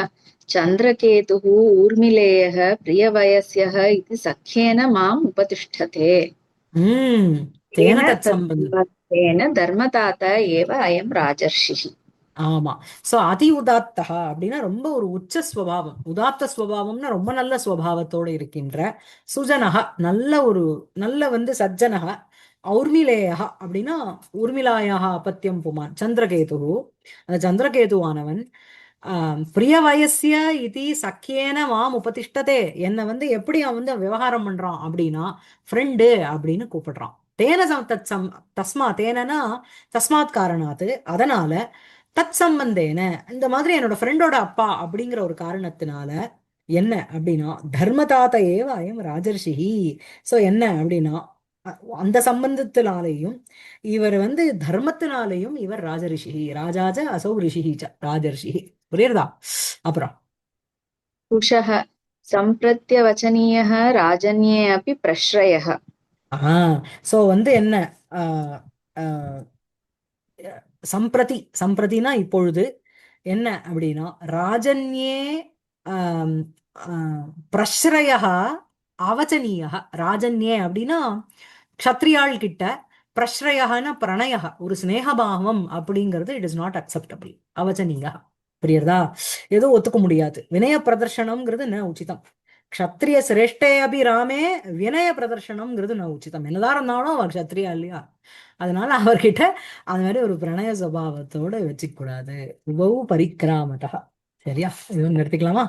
चन्द्रकेतुः ऊर्मिलेयः प्रियवयस्यः इति सख्येन माम् उपतिष्ठते. தேன தத் சம்பந்தம். तेन धर्मतात एव अयं राजर्षिः. ஆமா. சோ அதி உதாத்தகா அப்படின்னா ரொம்ப ஒரு உச்ச ஸ்வபாவம், உதாத்த ஸ்வபாவம்னா ரொம்ப நல்ல ஸ்வபாவத்தோட இருக்கின்ற, சுஜனகா நல்ல சஜ்ஜனகா, ஔர்மிலேயா அப்படின்னா ஊர்மிளாயாக அப்பத்தியம் புமான் சந்திரகேது, அந்த சந்திரகேதுவானவன் பிரிய வயசிய இது சக்கியேன மாம் உபதிஷ்டதே, என்னை எப்படி அவன் விவகாரம் பண்றான் அப்படின்னா ஃப்ரெண்டு அப்படின்னு கூப்பிடுறான். தஸ்மா தேனனா தஸ்மாத் காரணாத்து, அதனால தத் சம்பந்தேன, இந்த மாதிரி என்னோட ஃப்ரெண்டோட அப்பா அப்படிங்கிற ஒரு காரணத்தினால என்ன அப்படின்னா தர்மதாத்த ஏவ அயம் ராஜர்ஷிஹி. சோ என்ன அப்படின்னா அந்த சம்பந்தத்தினாலேயும் இவர் தர்மத்தினாலேயும் இவர் ராஜரிஷி, ராஜாஜ அசௌ ரிஷிஹி ராஜர்ஷி, புரியுறதா? அப்புறம் कुशः सम्प्रत्यवचनीयः राजन्ये अपि प्रश्रयः. சோ என்ன சம்பிரதினா இப்பொழுது, என்ன அப்படின்னா ராஜன்யே ஆம், ஆ, பிரஸ்ரயः அவச்சனீயः. ராஜன்யே அப்படின்னா க்ஷத்ரியாள் கிட்ட, பிரஸ்ரயஹன பிரணயः ஒரு ஸ்நேகபாவம் அப்படிங்கிறது இட் இஸ் நாட் அக்செப்டபிள், அவச்சனீயா. புரியுறதா? ஏதோ ஒத்துக்க முடியாது. வினய பிரதர்ஷனம்ங்கிறது ந உச்சிதம். க்ஷத்ரிய சிரேஷ்டே அபி ராமே வினய பிரதர்ஷனம்ங்கிறது ந உச்சிதம். என்னதான் இருந்தாலும் அவர் க்ஷத்ரியா இல்லையா? அதனால அவர்கிட்ட அந்த மாதிரி ஒரு பிரணய சுபாவத்தோட வச்சுக்க கூடாது. உபவு பரிக்கிராமதா. சரியா? இது நிறுத்திக்கலாமா?